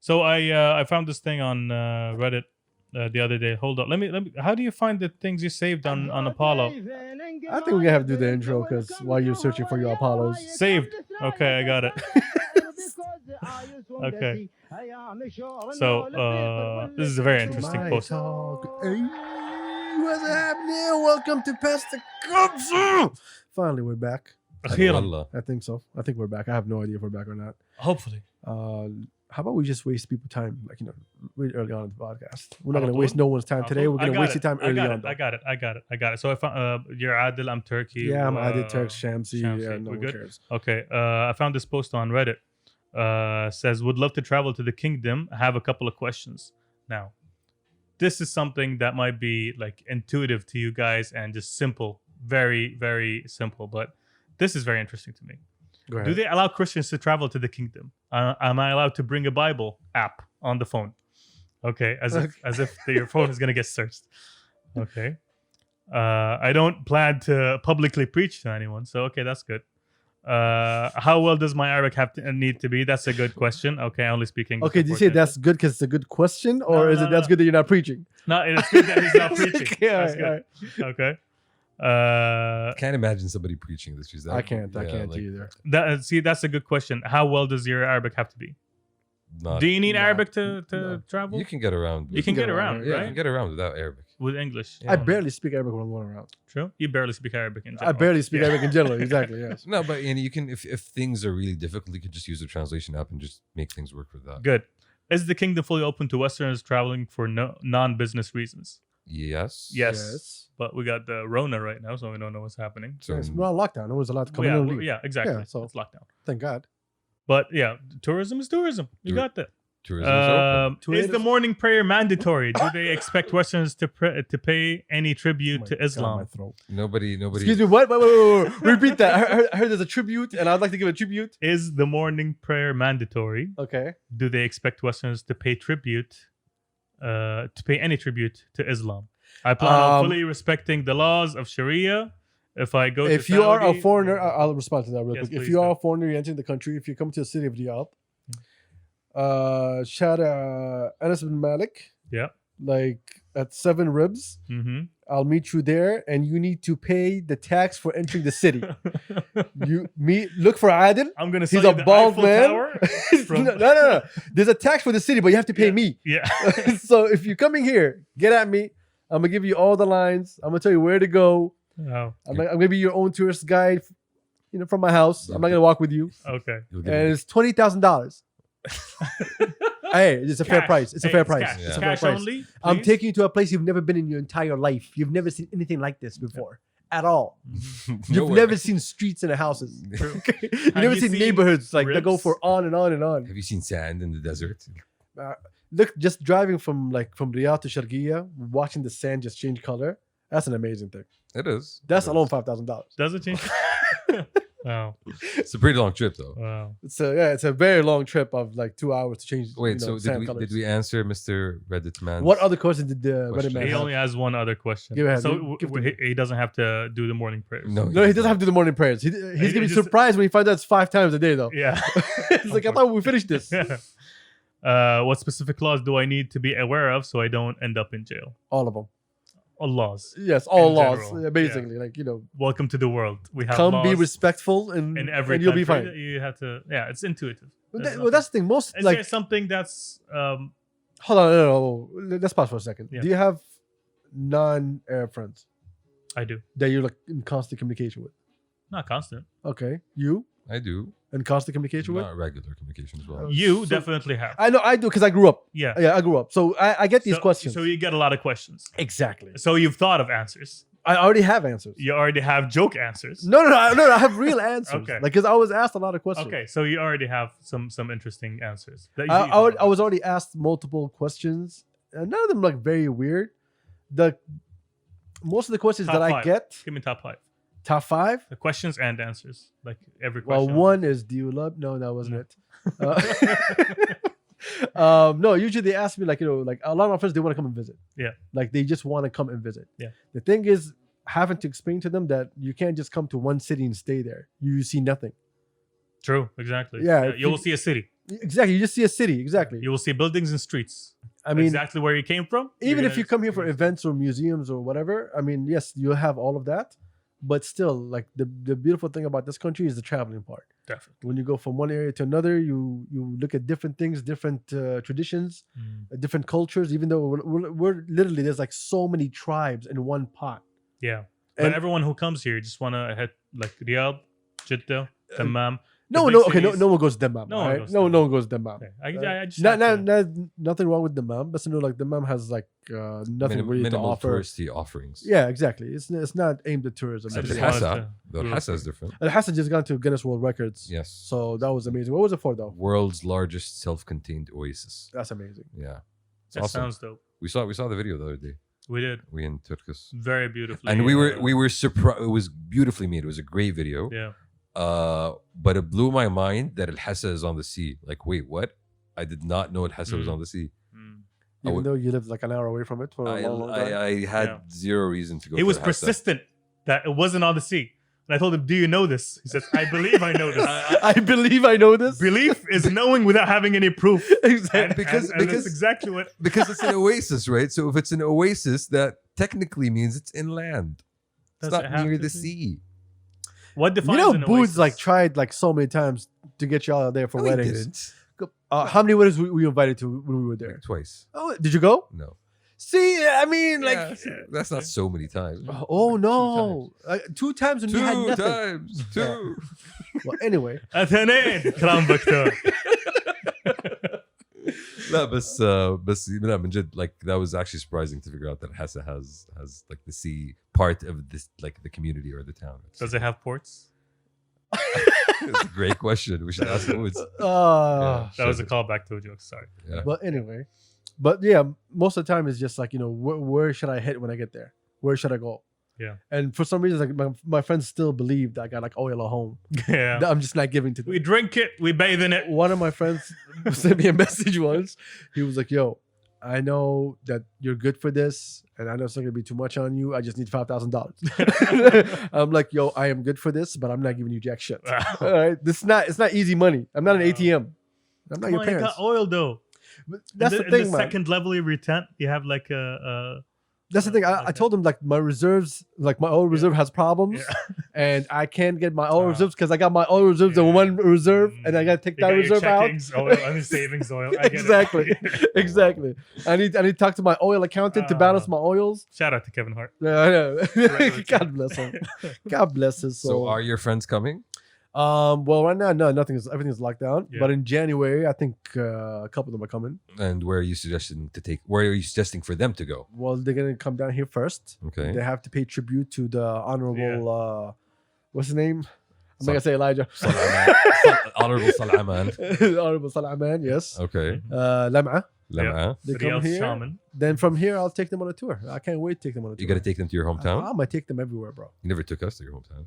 So I found this thing on Reddit the other day. Hold on. Let me. How do you find the things you saved on Apollo? I think we're gonna have to do the intro because while you're searching for your Apollos. Saved. Okay, I got it. Okay. So this is a very interesting My post. talk. Hey, what's happening? Welcome to Pastor Kabsa. Finally, we're back. أخيراً. I think so. I think we're back. I have no idea if we're back or not. Hopefully. How about we just waste people time, like really early on in the podcast? We're not I'll gonna do waste it. no one's time today. We're gonna waste your time early on. I got it. So if you're Adil, I'm Turkey. Yeah, I'm Adil, Turk, Shamsi. Yeah, no we one good? cares. Okay. I found this post on Reddit. Says would love to travel to the kingdom. Have a couple of questions. Now, this is something that might be like intuitive to you guys and just simple, very, very simple. But this is very interesting to me. Go ahead. Do they allow Christians to travel to the kingdom? Am I allowed to bring a Bible app on the phone? Okay, as if your phone is gonna get searched. Okay, I don't plan to publicly preach to anyone, so okay, that's good. How well does my Arabic need to be? That's a good question. Okay, I only speak English. Okay, did you say that's good because it's a good question, or is it that's good that you're not preaching? No, it's good that he's not preaching. Okay, That's all good. Okay. Can't imagine somebody preaching this. Is that, I can't either. That's a good question. How well does your Arabic have to be? Do you need Arabic to travel? You can get around. You can get around, Yeah, right? you can get around without Arabic. With English. I barely speak Arabic when I'm going around. True. You barely speak Arabic in general. I barely speak Arabic in general. Exactly. Yes. No, but you can if things are really difficult, you can just use the translation app and just make things work with that. Good. Is the kingdom fully open to Westerners traveling for non-business reasons? Yes. Yes. But we got the Rona right now, so we don't know what's happening. So Yes. We're on lockdown. No one's allowed to come in. Yeah, and leave. yeah, exactly. Yeah, so- it's lockdown. Thank God. But yeah, tourism is tourism. You got that. tourism is open. Is the morning prayer mandatory? Do they expect Westerners to pay any tribute to Islam? My throat. Nobody. Excuse me. What? Wait. Repeat that. I heard there's a tribute, and I'd like to give a tribute. Is the morning prayer mandatory? Okay. Do they expect Westerners to pay tribute, to pay any tribute to Islam? I plan on fully respecting the laws of Sharia. If I go, if to you are Saudi, a foreigner, I'll respond to that real Yes, quick. If please you do. are a foreigner, you enter the country. If you come to the city of Riyadh, shout Anas bin Malik, yeah, like at 7 Ribs. mm-hmm. I'll meet you there, and you need to pay the tax for entering the city. Look for Adil. I'm gonna. He's sell a you the bald Eiffel man. Tower from- No. There's a tax for the city, but you have to pay me. Yeah. So if you're coming here, get at me. I'm gonna give you all the lines. I'm gonna tell you where to go. Oh, I'm gonna be your own tourist guide, from my house. I'm not gonna walk with you. okay. You'll get And it. it's $20,000. Hey, it's a fair Cash. price. It's a Hey, fair it's price. cash. Yeah. It's a fair Cash price. only. I'm please? taking you to a place you've never been in your entire life. You've never seen anything like this before at all. You've Nowhere. never seen streets and houses. True. You've never you seen seen neighborhoods like that go ribs? for on and on and on. Have you seen sand in the desert? Look, just driving from Riyadh to Sharqiya, watching the sand just change color. That's an amazing thing. It is. That's It is. alone $5,000. Does it change? Wow. It's a pretty long trip, though. Wow. It's a very long trip of like 2 hours to change. Wait, so sand colors. did we answer Mr. Reddit man? What other question did the Reddit Question. man He have? only has one other question. Go ahead. So Give to he doesn't have to do the morning prayers. No, No, he doesn't have to do the morning prayers. He's He gonna be just- surprised when he finds out it's 5 times a day, though. Yeah. It's like, I thought we finished this. What specific laws do I need to be aware of so I don't end up in jail? All of them. All laws. Yes, all In laws. general, Yeah, basically, Welcome to the world. We have come laws be respectful and in every you'll be country fine. that you have to. Yeah, it's intuitive. Well, that's the thing. Most Is like, there something that's hold on, no. Let's pause for a second. Yeah. Do you have non-Arab friends I do that you're like in constant communication with? not constant. Okay, you I do. in constant communication with? Not regular communication as well. You So- definitely have. I know I do because I grew up. Yeah. Yeah, I grew up, so I get these questions. So you get a lot of questions. Exactly. So you've thought of answers. I already have answers. You already have joke answers. No. I have real answers. Okay. Like, because I was asked a lot of questions. Okay, so you already have some interesting answers. That you I thought of. was already asked multiple questions, and none of them like very weird. Most of the questions Top that I five. get, Give me top 5. top 5. The questions and answers, like every Well, question. one is, do you love? No, that wasn't No. it. No, usually they ask me like a lot of my friends, they want to come and visit. Yeah. Like they just want to come and visit. Yeah. The thing is having to explain to them that you can't just come to one city and stay there. You see nothing. True, exactly. Yeah, You will see a city. Exactly. You just see a city. Exactly. You will see buildings and streets. I mean, exactly where you came from. even you're if you gonna come here for experience events or museums or whatever, I mean, yes, you have all of that, but still, like the beautiful thing about this country is the traveling part. it. Definitely. When you go from one area to another, you look at different things, different traditions, different cultures. Even though we're literally there's like so many tribes in one pot. Yeah. And- But everyone who comes here just want to head like Riyadh, Jeddah, Dammam. No, big no, okay, cities. no one goes Dammam. No one right? goes No Dammam. one goes Dammam. Okay. I just Not, have to- nothing wrong with Dammam, but like Dammam has like nothing really to minimal offer. touristy offerings. Yeah, exactly. It's not aimed at tourism. I Except just Al wanted Hassa. to The Al do Hassa it. is different. Al Hassan just got to Guinness World Records. Yes. So that was amazing. What was it for though? World's largest self-contained oasis. That's amazing. Yeah. It's That awesome. sounds dope. We saw the video the other day. We did We in Turkis. very beautifully. And we were surprised. It was beautifully made. It was a great video. Yeah. But it blew my mind that Al Hassa is on the sea. Like, wait, what? I did not know Al Hassa was on the sea. Mm. Even though you lived like an hour away from it for a long time. I had Yeah. zero reason to go. He to was Al Hassa. persistent that it wasn't on the sea. And I told him, "Do you know this?" He says, "I believe I know this." I believe I know this. Belief is knowing without having any proof. Exactly. Because- and that's because- exactly what. Because it's an oasis, right? So if it's an oasis, that technically means it's inland. It's Does it not have near to the be? sea. What defines You know, an Boots oasis? like tried like so many times to get you out there for No, he weddings. didn't. How many weddings were you invited to when we were there? Like twice. Oh, did you go? No. See, I mean, like, Yeah, that's not so many times. oh no, two times when you had Two nothing. times. Two. Well, anyway, اثنين كلام دكتور. لا بس لا من جد, like that was actually surprising to figure out that Hassa has like the sea part of this, like the community or the town. Does it have ports? It's a great question. We should ask Woods. That was a callback to a joke. Sorry. Yeah. But anyway, but yeah, most of the time it's just like, you know, where should I hit when I get there? Where should I go? Yeah. And for some reason, like my friends still believe that I got like oil at home Yeah. that I'm just not giving to them. We drink it. We bathe in it. One of my friends sent me a message once. He was like, "Yo, I know that you're good for this, and I know it's not gonna be too much on you. I just need $5,000." I'm like, "Yo, I am good for this, but I'm not giving you jack shit." All right, it's not easy money. I'm not an ATM. I'm not Come your on, you parents. got oil though. But that's the in thing, the man. second level of your tent, you have like a That's the thing. I Okay. told him like my reserves, like my oil reserve has problems, Yeah. and I can't get my oil Ah. reserves because I got my oil reserves in Yeah. one reserve, and I gotta take you that got your reserve out. checkings oil, I mean savings oil. I get it. Exactly. Exactly. I need to talk to my oil accountant to balance my oils. Shout out to Kevin Hart. Yeah, I know. Right. God bless him. God bless his So soul. are your friends coming? Well, right now, no, everything's locked down. Yeah. But in January, I think a couple of them are coming. And where are you suggesting for them to go? Well, they're gonna come down here first. Okay. They have to pay tribute to the honorable. What's his name? I'm not gonna say Elijah. Honorable Salaman. Honorable Salaman, yes. Okay. Lam'a. Lam'a. They Riyadh come here. shaman. Then from here, I'll take them on a tour. I can't wait to take them on a tour. You got to take them to your hometown? I'm gonna take them everywhere, bro. You never took us to your hometown.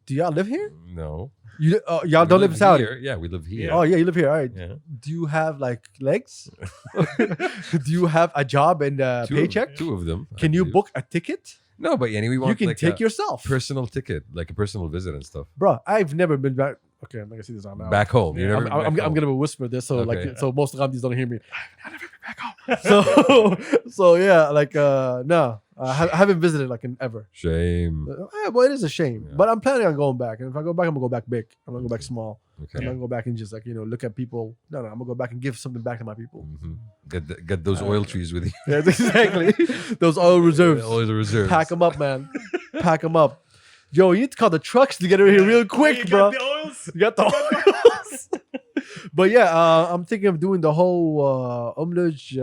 Do y'all live here? No. Y'all don't live in Saudi. Here. Yeah, we live here. Oh yeah, you live here. All right. Yeah. Do you have like legs? Do you have a job and a paycheck? Two of them. I Can you believe. book a ticket? No, but yeah, we want You can like take a yourself, personal ticket, like a personal visit and stuff. bro. I've never been back. Okay, I'm not gonna see this on now. Back home. You Yeah. never I'm, I'm gonna whisper this so Okay. like so most Ghamdis don't hear me. I've never been back home. So yeah, like no, I haven't visited like in ever. Shame. Well, it is a shame, Yeah. but I'm planning on going back. And if I go back, I'm gonna go back big. I'm gonna go back small. Okay. I'm gonna go back and just like look at people. No, I'm gonna go back and give something back to my people. Mhm. Get those oil trees with you. Yeah, exactly. Those oil reserves. Oil reserves. Pack them up, man. Pack them up. Yo, you need to call the trucks to get over here real quick, You bro. got the oils? You got the oils. But yeah, I'm thinking of doing the whole Umluj. You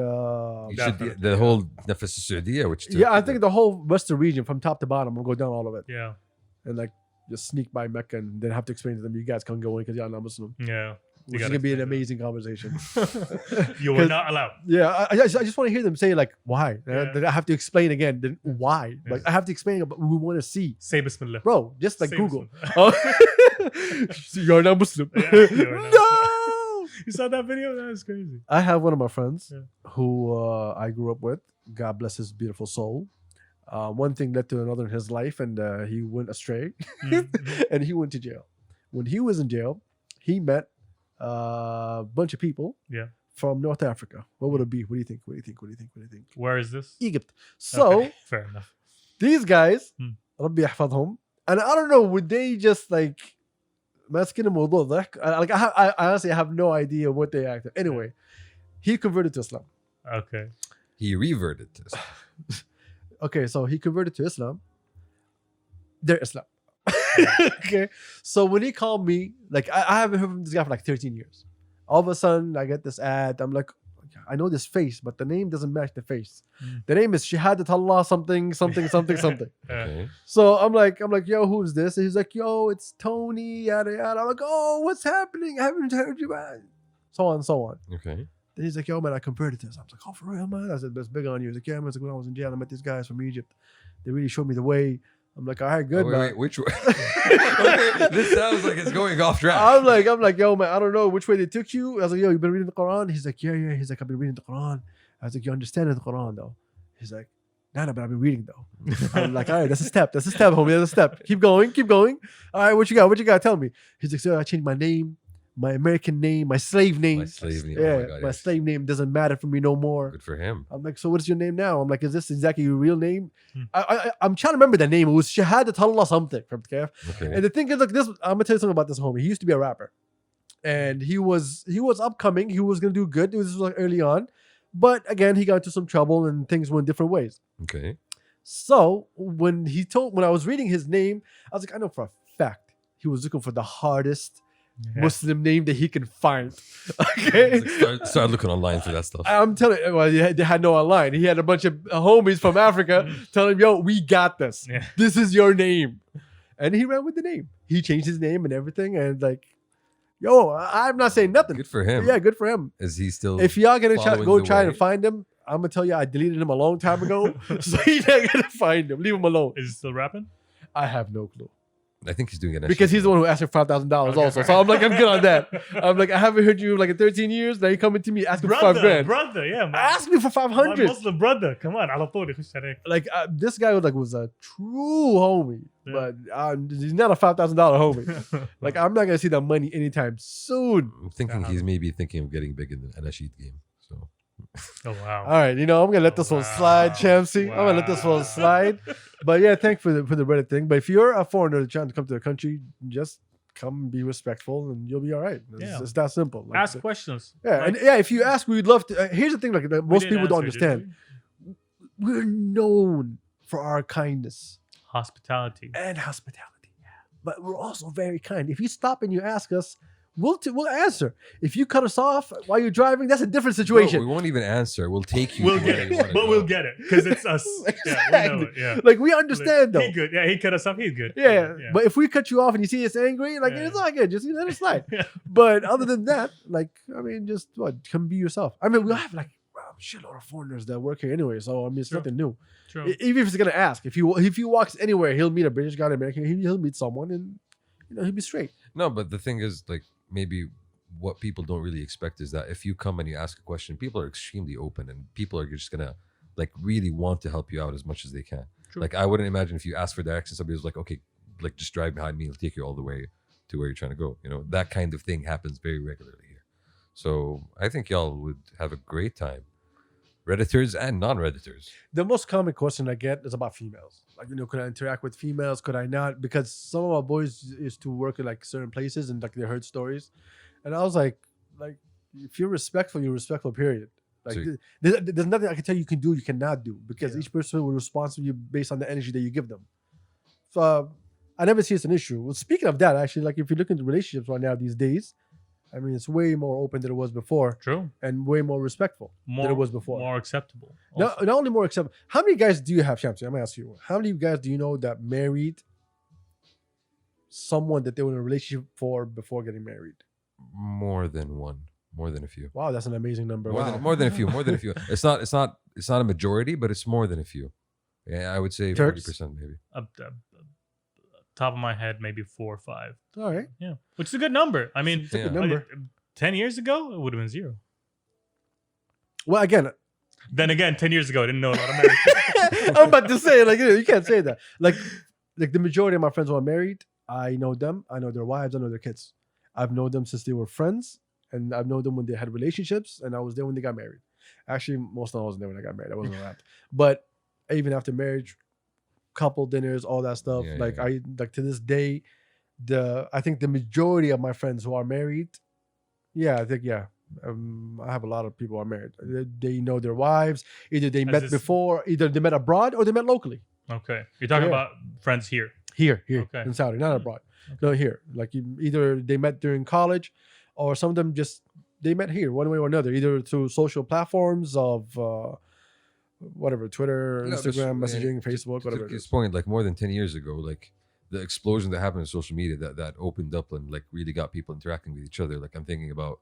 should Definitely, the whole Nafas Saudiya, which Yeah, I think the whole western region from top to bottom. I'll go down all of it Yeah. and like just sneak by Mecca and then have to explain to them, you guys can't go in because y'all not Muslim. Yeah. Which is gotta gonna be an explain amazing conversation. You were not allowed. Yeah, I just want to hear them say like why. Yeah. Then I have to explain again. Then why? Yeah. Like I have to explain, but we want to see, Say Bismillah. bro. Just like Say Google. Bismillah. Oh. You're not Muslim. Yeah, you're not No. You saw that video? That was crazy. I have one of my friends Yeah. who I grew up with. God bless his beautiful soul. One thing led to another in his life, and he went astray, Mhm. and he went to jail. When he was in jail, he met bunch of people. Yeah. From North Africa. What would it be? What do you think? What do you think? What do you think? What do you think? Where is this? Egypt. So Okay, fair enough. these guys, Hmm. ربي يحفظهم, and I don't know, would they just like ماسكين الموضوع ضحك? Like I honestly have no idea what they acted. Anyway, he converted to Islam. Okay. He reverted to Islam. Okay, so he converted to Islam. They're Islam. Okay, so when he called me, like I haven't heard from this guy for like 13 years. All of a sudden, I get this ad. I'm like, I know this face, but the name doesn't match the face. Mm. The name is Shahadat Allah something. Okay. So I'm like, yo, who's this? And he's like, yo, it's Tony, yada yada. I'm like, oh, what's happening? I haven't heard you, man. So on and so on. Okay. Then he's like, yo, man, I converted to this. I was like, oh, for real, man? I said, that's big on you. He's like, yeah, man. It's like, when I was in jail, I met these guys from Egypt. They really showed me the way. I'm like, all right, good, man. Wait, which way? Okay, this sounds like it's going off track. I'm like, yo, man, I don't know which way they took you. I was like, yo, you been reading the Quran? He's like, yeah. He's like, I've been reading the Quran. I was like, you understand the Quran, though? He's like, no, but I've been reading, though. I'm like, all right, that's a step, homie, that's a step. Keep going. All right, what you got? Tell me. He's like, so I changed my name, my American name, my slave name. My slave name. Yeah, Oh my God, my yes. slave name doesn't matter for me no more. Good for him. I'm like, so what is your name now? I'm like, is this exactly your real name? Hmm. I'm trying to remember the name. It was Shahadat Allah something from Kaf. Okay. And the thing is, like this, I'm gonna tell you something about this homie. He used to be a rapper, and he was upcoming. He was gonna do good. This was like early on, but again, he got into some trouble and things went different ways. Okay. So when I was reading his name, I was like, I know for a fact he was looking for the hardest Yeah. Muslim name that he can find. Okay. Start looking online for that stuff. I'm telling you, well, they had no online. He had a bunch of homies from Africa telling him, yo, we got this. Yeah. This is your name. And he ran with the name. He changed his name and everything. And like, yo, I'm not saying nothing. Good for him. Yeah, good for him. Is he still? If y'all gonna following go the try way? and find him, I'm gonna tell you I deleted him a long time ago. So you're not gonna find him. Leave him alone. Is he still rapping? I have no clue. I think he's doing it Because he's the one who asked for $5,000 Okay, also. So I'm like, I'm good on that. I'm like, I haven't heard you like in 13 years. Now you're coming to me asking for $5,000. Brother, yeah, man. Ask me for My 500. Muslim brother. Come on, على طول يخش عليك. Like this guy was a true homie, Yeah. but he's not a $5,000 homie. Like I'm not gonna see that money anytime soon. I'm thinking he's maybe thinking of getting big in the Anashid game. So Oh wow. All right, I'm gonna let this one slide, Champsy. I'm gonna let this one Wow. slide. But yeah, thanks for the Reddit thing. But if you're a foreigner trying to come to the country, just come and be respectful, and you'll be all right. Yeah. It's that simple. Like, Ask questions. yeah, Like, and yeah, if you ask, we'd love to. Here's the thing: like that we most didn't people don't answer, did understand. we? We're known for our kindness Hospitality. and hospitality. But we're also very kind. If you stop and you ask us, we'll answer. If you cut us off while you're driving, that's a different Bro, situation. we won't even answer. We'll take you. We'll to get where you it, wanna but go. we'll get it because it's us. Yeah, we know it. Yeah. Like we understand though. He good. Yeah, he cut us off. He's good. Yeah, but if we cut you off and you see us angry, like Yeah. it's not good. Just let it slide. Yeah. But other than that, like I mean, just come be yourself. I mean, we have like a shitload of foreigners that work here anyway, so I mean, it's True. nothing new. True. Even if he's gonna ask, if he walks anywhere, he'll meet a British guy, an American. He'll meet someone, and he'll be straight. No, but the thing is, like, maybe what people don't really expect is that if you come and you ask a question, people are extremely open and people are just gonna like really want to help you out as much as they can. True. Like, I wouldn't imagine if you ask for directions, somebody was like, okay, like just drive behind me, I'll take you all the way to where you're trying to go. That kind of thing happens very regularly here. So I think y'all would have a great time. Redditors and non-Redditors. The most common question I get is about females. Like, could I interact with females? Could I not? Because some of our boys used to work in like certain places and like they heard stories. And I was like, if you're respectful, you're respectful, period. Like, So- there's nothing I can tell you can do, you cannot do, because Yeah. each person will respond to you based on the energy that you give them. So I never see it's an issue. Well, speaking of that, actually, like if you look into relationships right now these days, I mean, it's way more open than it was before, True. and way more respectful than it was before. More acceptable. Not, also. not only more acceptable. How many guys do you have, Shamsi? I'm gonna ask you. How many guys do you know that married someone that they were in a relationship for before getting married? More than one. More than a few. Wow, that's an amazing number. More, Wow. than, more than a few. More than a few. It's not a majority, but it's more than a few. Yeah, I would say Turks? 40% maybe. Top of my head, maybe 4 or 5. All right. Yeah, which is a good number. I mean, It's a good Yeah. number. 10 years ago, it would have been 0. Well, again, Then again, 10 years ago, I didn't know a lot of married. I'm about to say, like, you can't say that. Like the majority of my friends who are married, I know them. I know their wives. I know their kids. I've known them since they were friends, and I've known them when they had relationships, and I was there when they got married. Actually, most of them I wasn't there when I got married. I wasn't around. But even after marriage, couple dinners, all that stuff. Yeah, like yeah. I like to this day, I think the majority of my friends who are married, I think I have a lot of people who are married. They know their wives. Either they met this- before, either they met abroad or they met locally. Okay. You're talking Yeah. about friends here. Here Okay. in Saudi, not abroad. No, here. Like either they met during college, or some of them just they met here one way or another, either through social platforms of whatever, Twitter, No, but Instagram, yeah, messaging, Facebook, to whatever. It his is. point, like more than 10 years ago, like the explosion that happened in social media that opened up and like really got people interacting with each other. Like I'm thinking about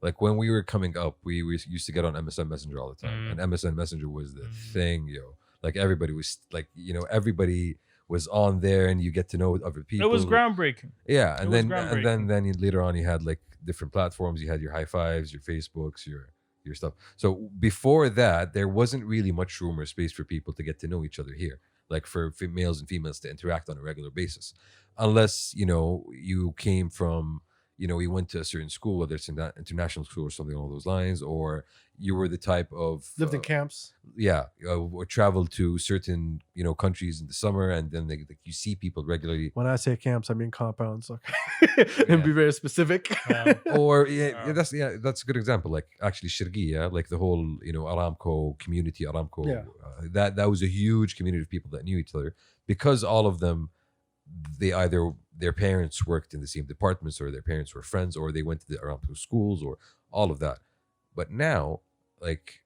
like when we were coming up, we used to get on MSN Messenger all the time, and MSN Messenger was the thing, yo. Like everybody was like, everybody was on there, and you get to know other people. It was groundbreaking. Yeah, It and was then groundbreaking. later on, you had like different platforms. You had your high fives, your Facebooks, your stuff. So before that, there wasn't really much room or space for people to get to know each other here, like for males and females to interact on a regular basis, unless you came from you went to a certain school, whether it's an international school or something along those lines, or you were the type of Lived in camps. or traveled to certain countries in the summer, and then you see people regularly. When I say camps, I mean compounds. Okay, and be very specific. Or that's a good example. Like actually Shirgiya, like the whole Aramco community, Yeah. That was a huge community of people that knew each other, because all of them, they either their parents worked in the same departments, or their parents were friends, or they went to the Aramco schools, or all of that. But now, like,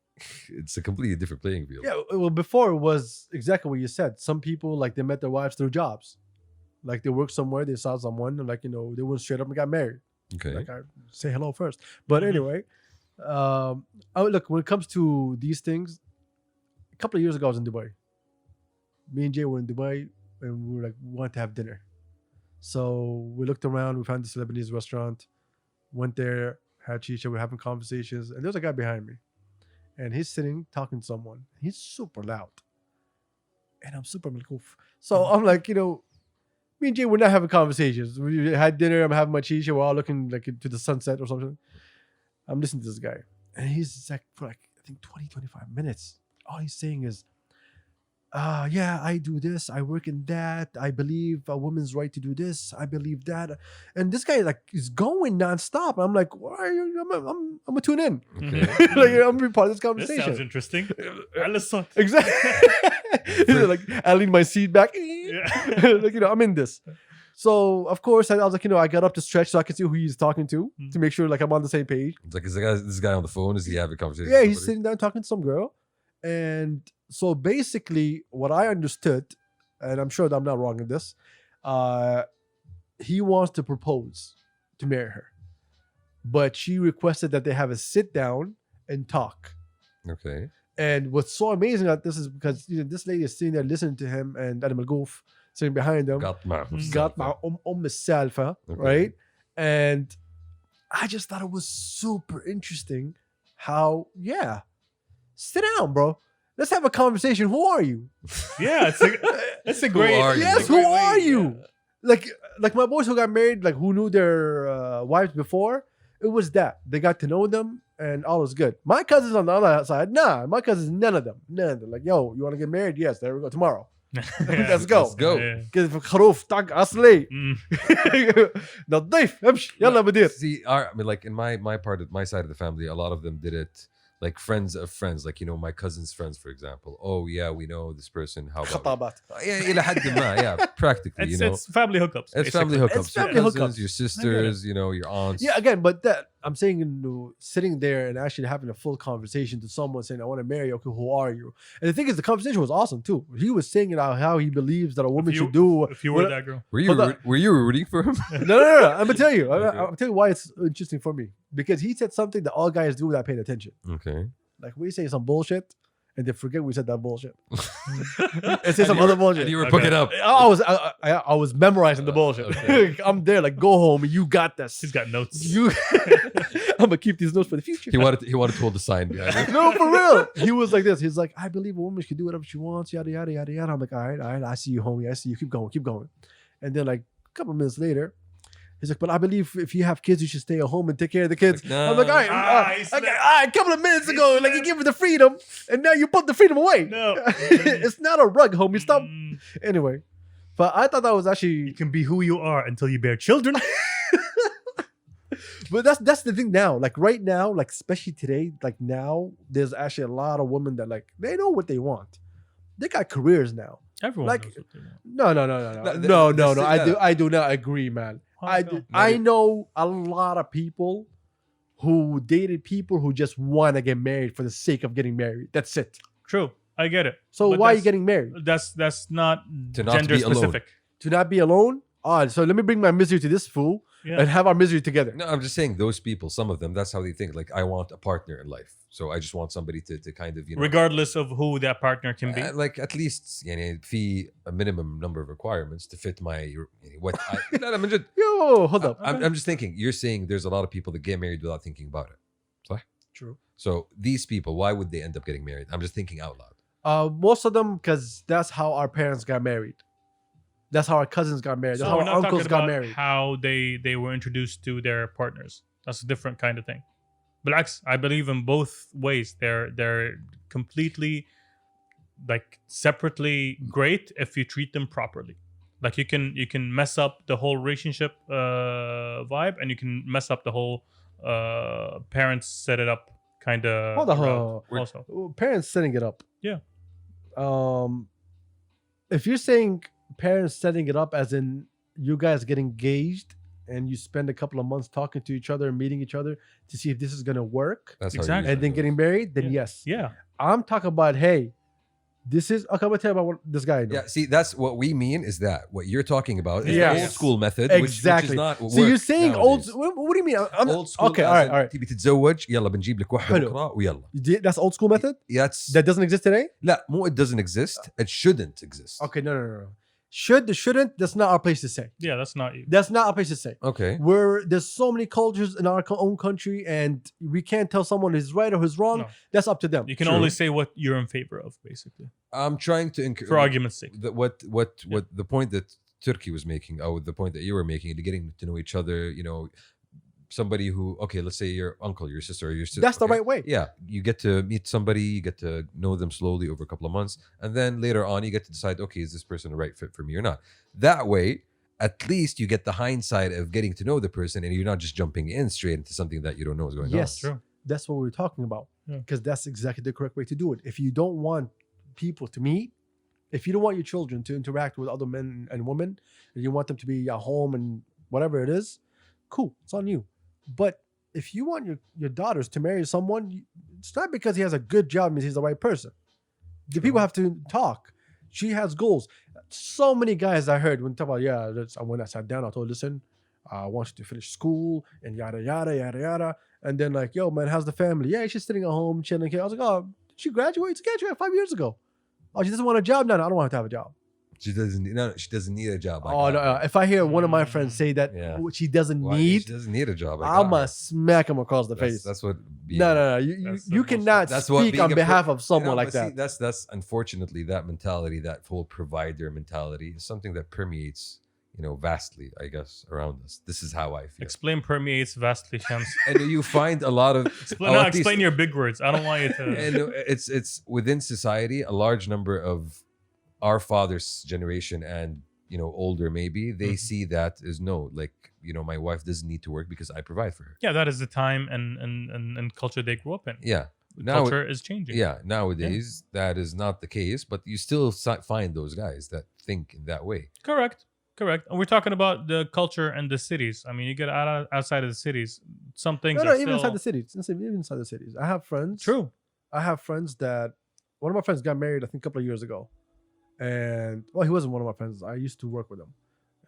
it's a completely different playing field. Yeah, well, before it was exactly what you said. Some people, like, they met their wives through jobs. Like, they worked somewhere, they saw someone, and like, they went straight up and got married. Okay. Like, I say hello first. But anyway, look, when it comes to these things, a couple of years ago, I was in Dubai. Me and Jay were in Dubai, and we were like, we wanted to have dinner. So we looked around, we found this Lebanese restaurant, went there, had shisha, we were having conversations, and there's a guy behind me. And he's sitting talking to someone. He's super loud. And I'm super malkoof. So I'm like, me and Jay, we're not having conversations. We had dinner, I'm having my shisha, we're all looking like to the sunset or something. I'm listening to this guy. And he's like, for like, I think 20, 25 minutes, all he's saying is, I do this, I work in that, I believe a woman's right to do this, I believe that. And this guy like is going nonstop. I'm like, why are you? I'm gonna tune in. Okay. Like, I'm gonna be part of this This conversation. sounds interesting. Listen. Exactly. Like I lean my seat back. Yeah. Like, I'm in this. So of course I was like, I got up to stretch so I could see who he's talking to make sure like I'm on the same page. It's like, is this guy on the phone? Is he having a conversation? Yeah, with he's somebody? sitting down talking to some girl. And so basically what I understood, and I'm sure that I'm not wrong in this, he wants to propose to marry her. But she requested that they have a sit down and talk. Okay. And what's so amazing about this is because this lady is sitting there listening to him, and Adam Al-Goof sitting behind him. Got my Salfa, Okay. right? And I just thought it was super interesting how, sit down, bro. Let's have a conversation. Who are you? Yeah, it's a great. are you? Yes, it's a who great way, are you? yeah. Like my boys who got married, like who knew their wives before, it was that. They got to know them and all was good. My cousins on the other side, my cousins, none of them. Like, yo, you want to get married? Yes, there we go. Tomorrow. Let's go. Let's go. Yeah. كيف خروف طق اصلي نظيف امشي يلا مدير. See, I mean, like in my part of my side of the family, a lot of them did it like friends of friends, like my cousin's friends, for example. Oh yeah, we know this person. How about خطابات. yeah, إلى حد ما, yeah, practically, It's family hookups. It's basically. family hookups. It's family Your cousins, hookups. your sisters, your aunts. Yeah, again, but that I'm saying, sitting there and actually having a full conversation to someone saying, I want to marry you. Okay, who are you? And the thing is, the conversation was awesome too. He was saying about how he believes that a woman should do. If you were that girl. Were you rooting for him? No. I'm gonna tell you. Okay. I'm telling you why it's interesting for me, because he said something that all guys do without paying attention. Okay. Like we say some bullshit, and they forget we said that bullshit, and say some other bullshit. And you were Okay. booking up. I was memorizing the bullshit. Okay. I'm there, like, go home. You got this. He's got notes. I'm gonna keep these notes for the future. He wanted to hold the sign behind it. No, for real. He was like this. He's like, I believe a woman can do whatever she wants. Yada yada yada yada. I'm like, all right. I see you, homie. I see you. Keep going. And then like a couple minutes later, He's like, but I believe if you have kids, you should stay at home and take care of the kids. Like, no. I'm like, all right, he slept. a couple of minutes ago, like you gave me the freedom, and now you put the freedom away. No. It's not a rug, homie. Stop. Mm, Anyway, but I thought that was you actually, can be who you are until you bear children. but that's the thing now. Like right now, like especially today, like now, there's actually a lot of women that like they know what they want. They got careers now. Everyone Like, knows what they want. No. I do not agree, man. How come? I know a lot of people who dated people who just want to get married for the sake of getting married. That's it. True, I get it. So But why are you that's- getting married? That's not To not gender be alone. specific. To not be alone? So let me bring my misery to this fool Yeah. and have our misery together. No, I'm just saying those people, some of them, that's how they think. Like, I want a partner in life. So I just want somebody to kind of, Regardless of who that partner can be. like at least fee a minimum number of requirements to fit my what I لا, لا, من جد. Yo, hold up. I'm just thinking, you're saying there's a lot of people that get married without thinking about it. True. So these people, why would they end up getting married? I'm just thinking out loud. Most of them, because that's how our parents got married. That's how our cousins got married. That's So how we're not our talking uncles got about married. how they were introduced to their partners. That's a different kind of thing. But I believe in both ways. They're completely like separately great if you treat them properly. Like you can mess up the whole relationship vibe, and you can mess up the whole parents set it up kind of. Hold on. Also, Parents setting it up. Yeah. If you're saying parents setting it up as in you guys get engaged and you spend a couple of months talking to each other and meeting each other to see if this is gonna work, That's how Exactly. it and then usually getting married, then yes. yeah. I'm talking about, hey, this is okay. I'm gonna tell you about what this guy. goes. Yeah, see, that's what we mean is that what you're talking about is Yeah. the old school method, Exactly. which is not what So you're works saying nowadays. what do you mean? I'm old school. okay. All right. تبي تتزوج يلا بنجيب لك واحدة حلو. بكرة ويلا. That's old school method That's that doesn't exist today. لا مو it doesn't exist. It shouldn't exist. Okay, no. Shouldn't. That's not our place to say. Yeah, that's not you. That's not our place to say. Okay. Where there's so many cultures in our own country, and we can't tell someone who's right or who's wrong. No. That's up to them. You can True. only say what you're in favor of, basically, I'm trying to for argument's sake. what the point that Turkey was making, or the point that you were making, getting to know each other, somebody who, okay, let's say your uncle, your sister, or your sister. That's the right way. Yeah, you get to meet somebody, you get to know them slowly over a couple of months, and then later on, you get to decide, okay, is this person the right fit for me or not? That way, at least you get the hindsight of getting to know the person, and you're not just jumping in straight into something that you don't know is going Yes, True. that's what we were talking about. Yeah. Because that's exactly the correct way to do it. If you don't want people to meet, if you don't want your children to interact with other men and women, and you want them to be at home and whatever it is, cool, it's on you. But if you want your daughters to marry someone, it's not because he has a good job means he's the right person. The people have to talk. She has goals. So many guys I heard when talk about, when I sat down, I told, listen, I want you to finish school and yada yada yada yada. And then like, yo, man, how's the family? Yeah, she's sitting at home chilling. I was like, oh, did she graduate? She graduated 5 years ago. Oh, she doesn't want a job? No, I don't want her to have a job. She doesn't need a job. Like Oh, that. no, if I hear one of my friends say that Yeah. she doesn't Why? need, She doesn't need a job. I I'm got going her. to smack him across the face. That's what. No. That's the You most- cannot That's what speak being on a behalf of someone like but see, that. that's unfortunately that mentality, that whole provider mentality, is something that permeates, vastly, I guess, around us. This is how I feel. Explain permeates vastly, Shams. And you find a lot of Explain, at least- explain your big words. I don't want you to. and it's within society, a large number of our father's generation and older, maybe they Mhm. see that as no, like my wife doesn't need to work because I provide for her. Yeah, that is the time and culture they grew up in. Yeah. Culture is changing. Yeah, nowadays that is not the case, but you still find those guys that think in that way. Correct. And we're talking about the culture and the cities. I mean, you get outside of the cities, some things No, are even still inside the cities. Even inside the cities. I have friends. true. I have friends that one of my friends got married, I think, a couple of years ago. And well, he wasn't one of my friends. I used to work with him.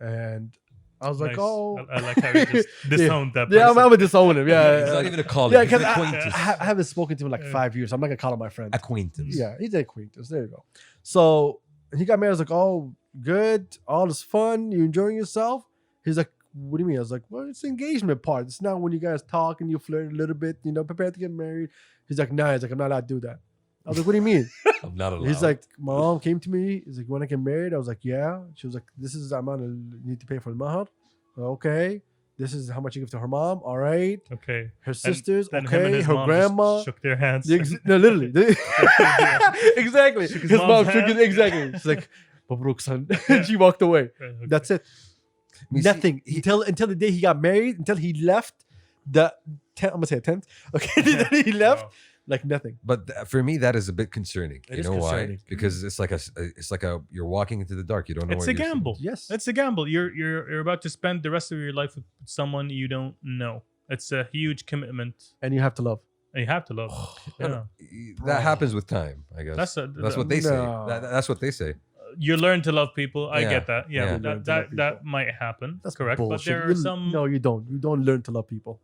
And I was like, Nice. oh. I like how you just disowned that. Yeah, I'm person. gonna disown him. Yeah. It's not even a colleague. Yeah, it's because an I acquaintance. haven't spoken to him in like Yeah. 5 years. I'm not gonna call him my friend. Acquaintance. Yeah, he's an acquaintance. There you go. So he got married. I was like, oh, good. All is fun. You enjoying yourself? He's like, what do you mean? I was like, well, it's the engagement part. It's not when you guys talk and you flirt a little bit, prepare to get married. He's like, nah. He's like, I'm not allowed to do that. I was like, what do you mean? I'm not allowed. He's like, my mom came to me. He's like, when I get married? I was like, yeah. She was like, this is the amount I need to pay for the mahar. Okay. This is how much you give to her mom. All right. Okay. Her sisters. Then him and Okay. his Her mom grandma. just shook their hands. No, literally. Exactly. Shook His his mom mom's shook it. hand. Exactly. She's like, Mabruk, son. And she walked away. Okay. That's it. You see, Nothing until the day he got married, until he left the tent. I'm gonna say a tent. Okay, then he left. Wow. Like nothing. But for me, that is a bit concerning. It You is know why? concerning. Because it's like a you're walking into the dark. You don't know. It's what a you're gamble. Yes. It's a gamble. You're about to spend the rest of your life with someone you don't know. It's a huge commitment. And you have to love. And you have to love. No, Yeah. no, That happens with time, I guess. That's what they say. No. That's what they say. You learn to love people. I Yeah. get that. Yeah, Yeah. Learn to love that people. might happen. That's correct. bullshit. But there are You- some. No, you don't. You don't learn to love people.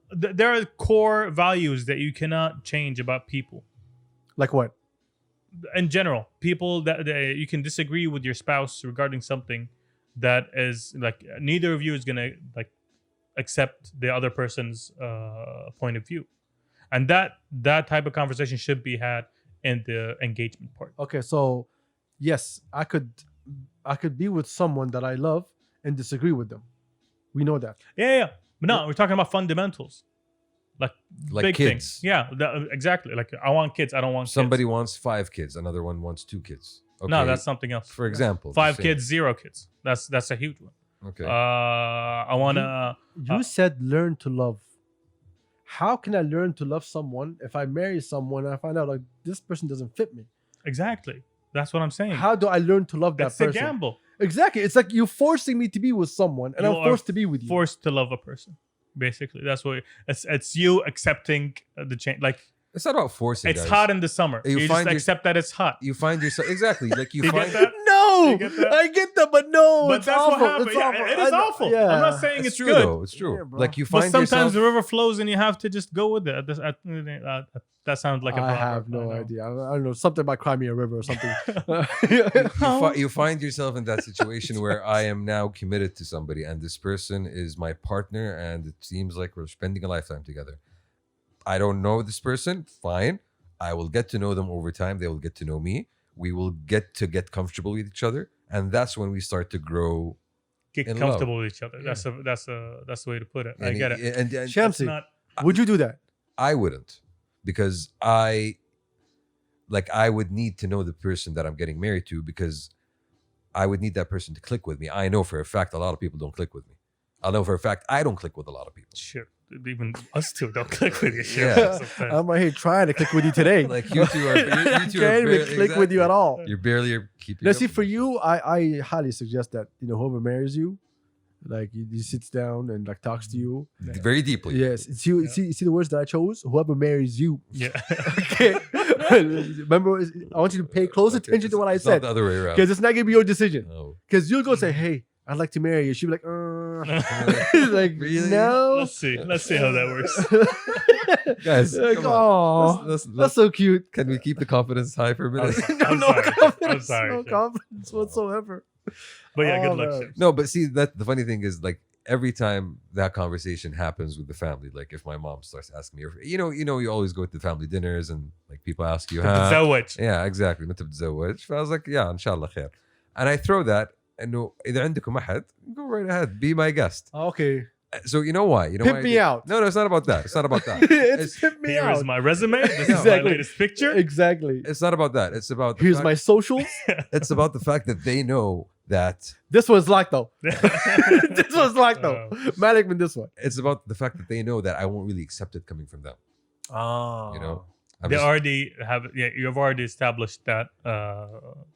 There are core values that you cannot change about people. Like what? In general, people that you can disagree with your spouse regarding something that is like neither of you is gonna like accept the other person's point of view, and that type of conversation should be had in the engagement part. Okay, so yes, I could be with someone that I love and disagree with them. We know that. Yeah. But no, we're talking about fundamentals, like Like big kids. things. Yeah, exactly. Like I want kids. I don't want Somebody kids. wants 5 kids. Another one wants 2 kids. Okay. No, that's something else. for example. 5 just saying. kids, 0 kids. That's a huge one. Okay. I wanna. You said learn to love. How can I learn to love someone if I marry someone and I find out like this person doesn't fit me? Exactly. That's what I'm saying. How do I learn to love that It's a person? gamble. Exactly. It's like you're forcing me to be with someone and You I'm are forced to be with you. Forced to love a person. Basically, that's what it's you accepting the change. Like it's not about forcing. it's guys. hot in the summer. You You, just find your- accept that it's hot. You find yourself exactly like you You find. get that? No, You get that? I get that, but no, But it's that's awful. what happened. It's Yeah, awful. it is I know- awful. Yeah. I'm not saying it's true good. though. It's true. Yeah, bro. Like you But find sometimes yourself. the river flows and you have to just go with it. That sounds like a I proverb. have no know. idea. I don't know, something about Crimea River or something. You find yourself in that situation where I am now committed to somebody and this person is my partner and it seems like we're spending a lifetime together. I don't know this person. Fine. I will get to know them over time. They will get to know me. We will get comfortable with each other. And that's when we start to grow. Get in comfortable with each other. Yeah. That's the way to put it. I And get it. And It's Shamsi, not. would you do that? I wouldn't because I would need to know the person that I'm getting married to because I would need that person to click with me. I know for a fact a lot of people don't click with me. I know for a fact I don't click with a lot of people. Shit. Even us two don't click with you. Shit. Yeah. Sometimes. I'm right here trying to click with you today. Like you two are, you I two can't are even click with you at all. You're barely keeping. Now, up see, with for me. you, I highly suggest that whoever marries you, like he sits down and like talks to you. very deeply. Yes, see the words that I chose. Whoever marries you. Yeah. Okay. Remember, I want you to pay close Okay, attention to what I it's not said, the other way around. because it's not gonna be your decision. No. Because you'll go say, "Hey, I'd like to marry you." She'll be like, like Really? no. Let's see how that works. Guys, Like, come on. oh, Let's- that's so cute. can we keep the confidence high for a minute? I'm no sorry. I'm confidence, sorry. no confidence whatsoever. But yeah, Oh, good luck. man. Shams. No, but see that the funny thing is like every time that conversation happens with the family, like if my mom starts asking me, or, you always go to the family dinners and like people ask you, huh? تتزوج. Yeah, exactly. متى بتتزوج؟ I was like, yeah, inshallah khair. And I throw that إنه إذا عندكم أحد, go right ahead, be my guest. Okay, So you know why? You know pimp why I me do- out. No, it's not about that. It's not about that. it's pimp me Here is out. my resume. This is my Exactly. latest picture. Exactly. It's not about that. It's about the Here's fact, my socials. It's about the fact that they know that This one's locked though. This one's locked though. Malik with this one. it's about the fact that they know that I won't really accept it coming from them. Oh, You know, I'm They just- already have. Yeah, you've already established that.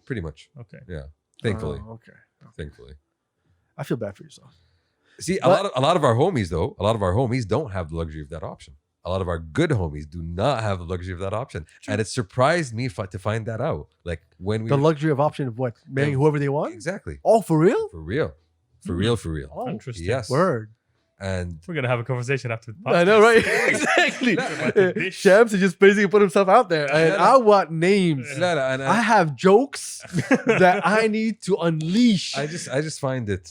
pretty much. Okay. Thankfully, okay. thankfully. I feel bad for yourself. See, But- a lot of our homies don't have the luxury of that option. A lot of our good homies do not have the luxury of that option, and it surprised me to find that out. Like when we The luxury of option of what? Marrying whoever they want? exactly Oh, for real? for real, for real. Oh, Interesting. Yes, word. and We're gonna have a conversation after the podcast. I know, right? Exactly. About the dish. Shams just basically put himself out there. And Yeah. I want names. لا لا, and I have jokes that I need to unleash. I just find it,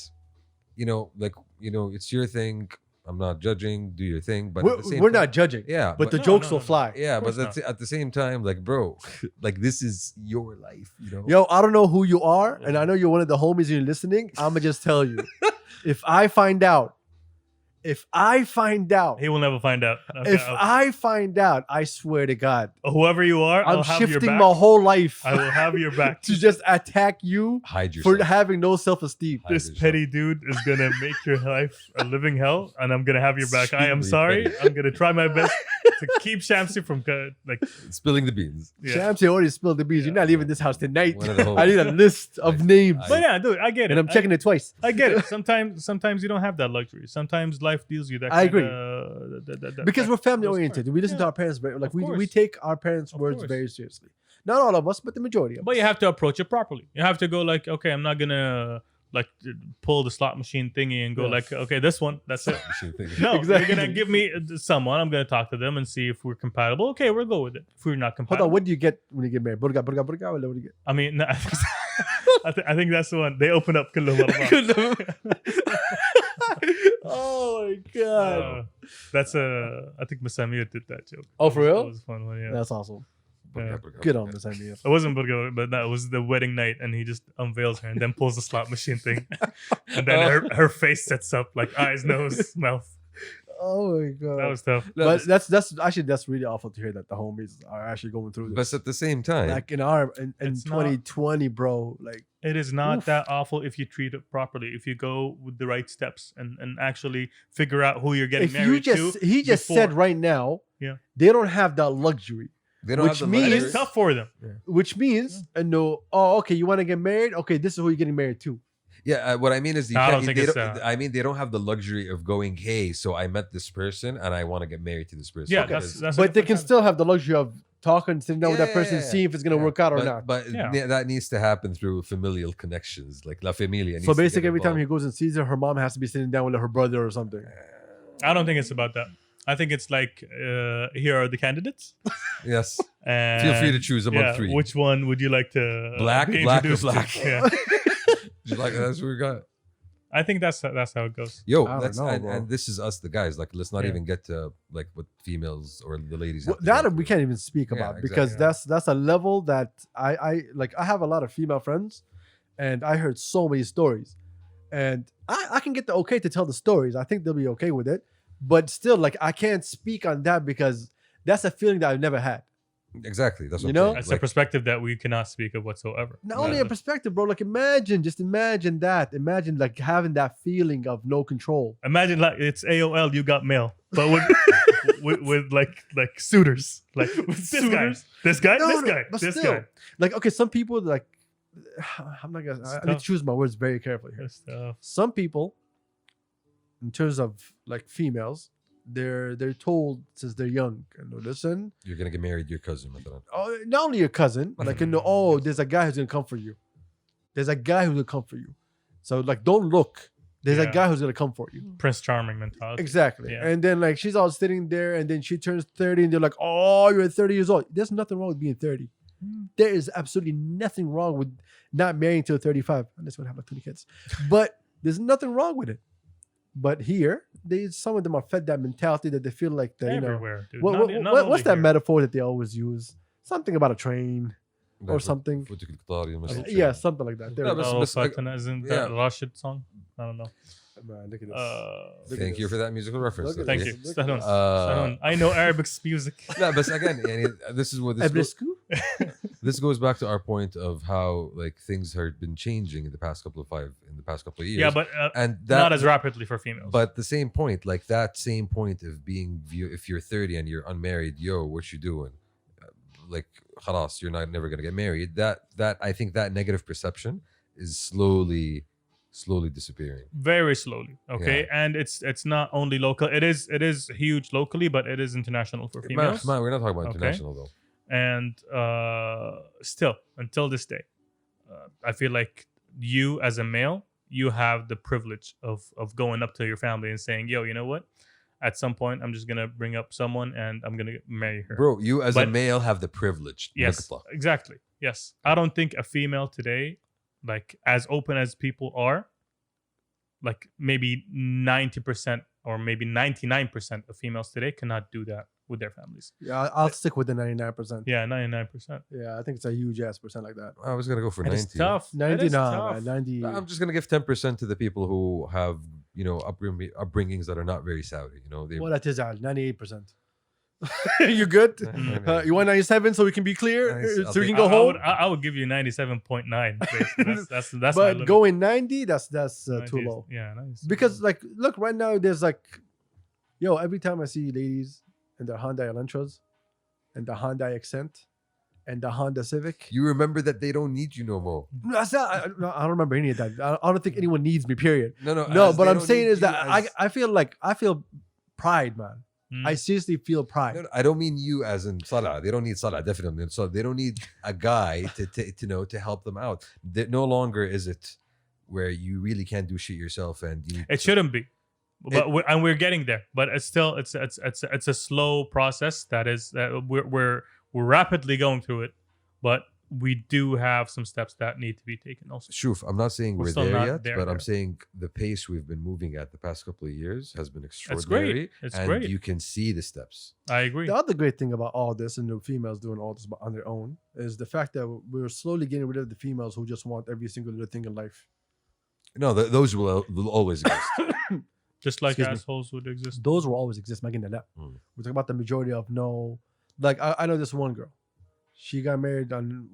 it's your thing. I'm not judging. Do your thing, but at the same we're time- not judging. Yeah, But the No, jokes no, will no. fly. yeah, Of but course at the same time, like, bro, like this is your life, Yo, I don't know who you are, and I know you're one of the homies and you're listening. I'ma just tell you. If I find out If I find out, He will never find out. Okay, if I find out, I swear to God, whoever you are, I'm I'll have your shifting back. my whole life I will have your back. to just attack you Hide for yourself. having no self-esteem. Hide This yourself. petty dude is gonna make your life a living hell, and I'm gonna have your back. I am Extremely sorry. petty. I'm gonna try my best to keep Shamsi from like. Spilling the beans. Yeah. Shamsi already spilled the beans. You're not leaving this house tonight. One of the I need a list of names, But yeah, dude, I get it. and I'm checking it twice. I get it. Sometimes you don't have that luxury. Sometimes life deals you that. I agree. Because that- we're family those oriented. parts. We listen to Yeah. our parents very, like Of we course. take our parents' Of words course. very seriously. Not all of us, but the majority of But us. you have to approach it properly. You have to go like, okay, I'm not gonna like pull the slot machine thingy and go Yeah. like, okay, this one, that's it. Machine thing. No, Exactly. you're gonna give me someone. I'm gonna talk to them and see if we're compatible. Okay, we'll go with it. If we're not Hold compatible, on, what do you get when you get married? Burga, burga, burga, what do you get? I mean, no, I think that's the one. They open up. Oh my god! That's I think Masamir did that joke. Oh, for That real? was a fun one. Yeah. That's awesome. Yeah. Good on this idea. It wasn't Burger, but that was the wedding night, and he just unveils her and then pulls the slot machine thing, and then her face sets up like eyes, nose, mouth. Oh my god! That was tough. But that's really awful to hear that the homies are actually going through this. But at the same time, Like in It's not- 2020, bro. Like It is not Oof. that awful if you treat it properly. If you go with the right steps and actually figure out who you're getting if you married just to. he just said before. right now, Yeah. they don't have that luxury, they don't which have the means- And luxury. it's tough for them. which means no. Oh, okay, you want to get married? Okay, this is who you're getting married to. Yeah, what I mean is, I don't think they it's, I mean, they don't have the luxury of going, "Hey, so I met this person and I want to get married to this person." Yeah, Because- that's. a But they different can kind of- still have the luxury of talking, sitting down with that person, Yeah, seeing if it's gonna yeah. work out or but, not. But Yeah. that needs to happen through familial connections, like la familia. needs So to get basically, every time he involved. goes and sees her, her mom has to be sitting down with her brother or something. I don't think it's about that. I think it's like here are the candidates. Yes, And feel free to choose among three. Which one would you like to Black, be black, or introduced to? black? Yeah, Just like that's what we got. I think that's how it goes. Yo, I don't that's know, and, bro. and this is us, the guys. Like, let's not Yeah. even get to like what females or the ladies. Well, have to go that we through. can't even speak Yeah, about exactly. because Yeah. that's a level that I like. I have a lot of female friends, and I heard so many stories, and I can get the okay to tell the stories. I think they'll be okay with it, but still, like I can't speak on that because that's a feeling that I've never had. Exactly. That's what You I'm know? saying. That's a Like, perspective that we cannot speak of whatsoever. Not only a perspective, bro. Like just imagine that. Imagine like having that feeling of no control. Imagine like it's AOL, you got mail, but with like suitors, like this Suitors? guy, this guy, No, this no, guy, but this still. guy. Like okay, some people like I'm not gonna. It's I need to tough. choose my words very carefully here. This stuff. Some people, in terms of like females, they're told since they're young, and listen, you're gonna get married to your cousin. مثلاً. oh, not only your cousin, like there's a guy who's gonna come for you. There's a guy who's gonna come for you. So like, don't look. There's a Yeah. guy who's gonna come for you. Prince Charming mentality. Exactly. Yeah. And then like she's all sitting there, and then she turns 30, and they're like, "Oh, you're 30 years old." There's nothing wrong with being 30. There is absolutely nothing wrong with not marrying till 35, unless you want to have like 20 kids. But there's nothing wrong with it. But here, some of them are fed that mentality that they feel like they, you know, Everywhere, dude. what, Not- what- not what's only that here. metaphor that they always use? Something about a train or Like, something. فوتك القطار مثلاً. Yeah, something like that. There No, we but- go. Oh, like- Fatana, isn't yeah. that Rashid song? I don't know. Man, look at this. Uh, Look at Thank you this. for that musical reference. Look at thank okay? you. Look at Sahun. this. Sahun. I know Arabic's music. No, but again, يعني, this is what Ebrescu? this goes back to our point of how like things have been changing in the past couple of years. Yeah, but and that, not as rapidly for females. But the same point, like that same point of being if you're 30 and you're unmarried, yo, what you doing? Like, khalas, you're not never gonna get married. That I think that negative perception is slowly disappearing. very slowly, okay. And it's not only local. It is huge locally, but it is international for females. Man, we're not talking about Okay. international though. And still, until this day, I feel like you as a male, you have the privilege of going up to your family and saying, "Yo, you know what? At some point, I'm just gonna bring up someone and I'm gonna marry her." Bro, you as a But- male have the privilege. Yes, نقطة. exactly. Yes, I don't think a female today, like as open as people are, like maybe 90% or maybe 99% of females today cannot do that with their families. Yeah, I'll stick with the 99%. Yeah, 99%. Yeah, I think it's a huge ass percent like that. I was gonna go for And 90. it's tough. It 90, is nah, tough. man, 90. I'm just gonna give 10% to the people who have upbringings that are not very Saudi. They ولا تزعل 98%. You good? Mm. You want 97 so we can be clear? Nice. I'll So we take- can go home? I would give you 97.9. Basically. That's my But limit. going 90, that's 90 too is- low. Yeah, nice. Because like, look, right now there's like, every time I see ladies in their Hyundai Elantras and the Hyundai Accent and the Honda Civic, You remember that they don't need you no more. that's not, I don't remember any of that. I don't think anyone needs me, period. No. No, as but they I'm don't saying need is you that as- I feel pride, man. Mm. I seriously feel pride. No, I don't mean you as in Salah. They don't need Salah, definitely. So they don't need a guy to help them out. No longer is it where you really can't do shit yourself, and you need It shouldn't be, but we're getting there. But it's still it's a slow process that is we're rapidly going through it, but we do have some steps that need to be taken also. Shoof, I'm not saying We're we're still there not yet, there but I'm yet. saying the pace we've been moving at the past couple of years has been It's extraordinary. great. It's and great. you can see the steps. I agree. The other great thing about all this and the females doing all this on their own is the fact that we're slowly getting rid of the females who just want every single little thing in life. No, those will always exist. Just like Excuse me. assholes would exist. Those will always exist. We're talking about the majority of no. Like I know this one girl. She got married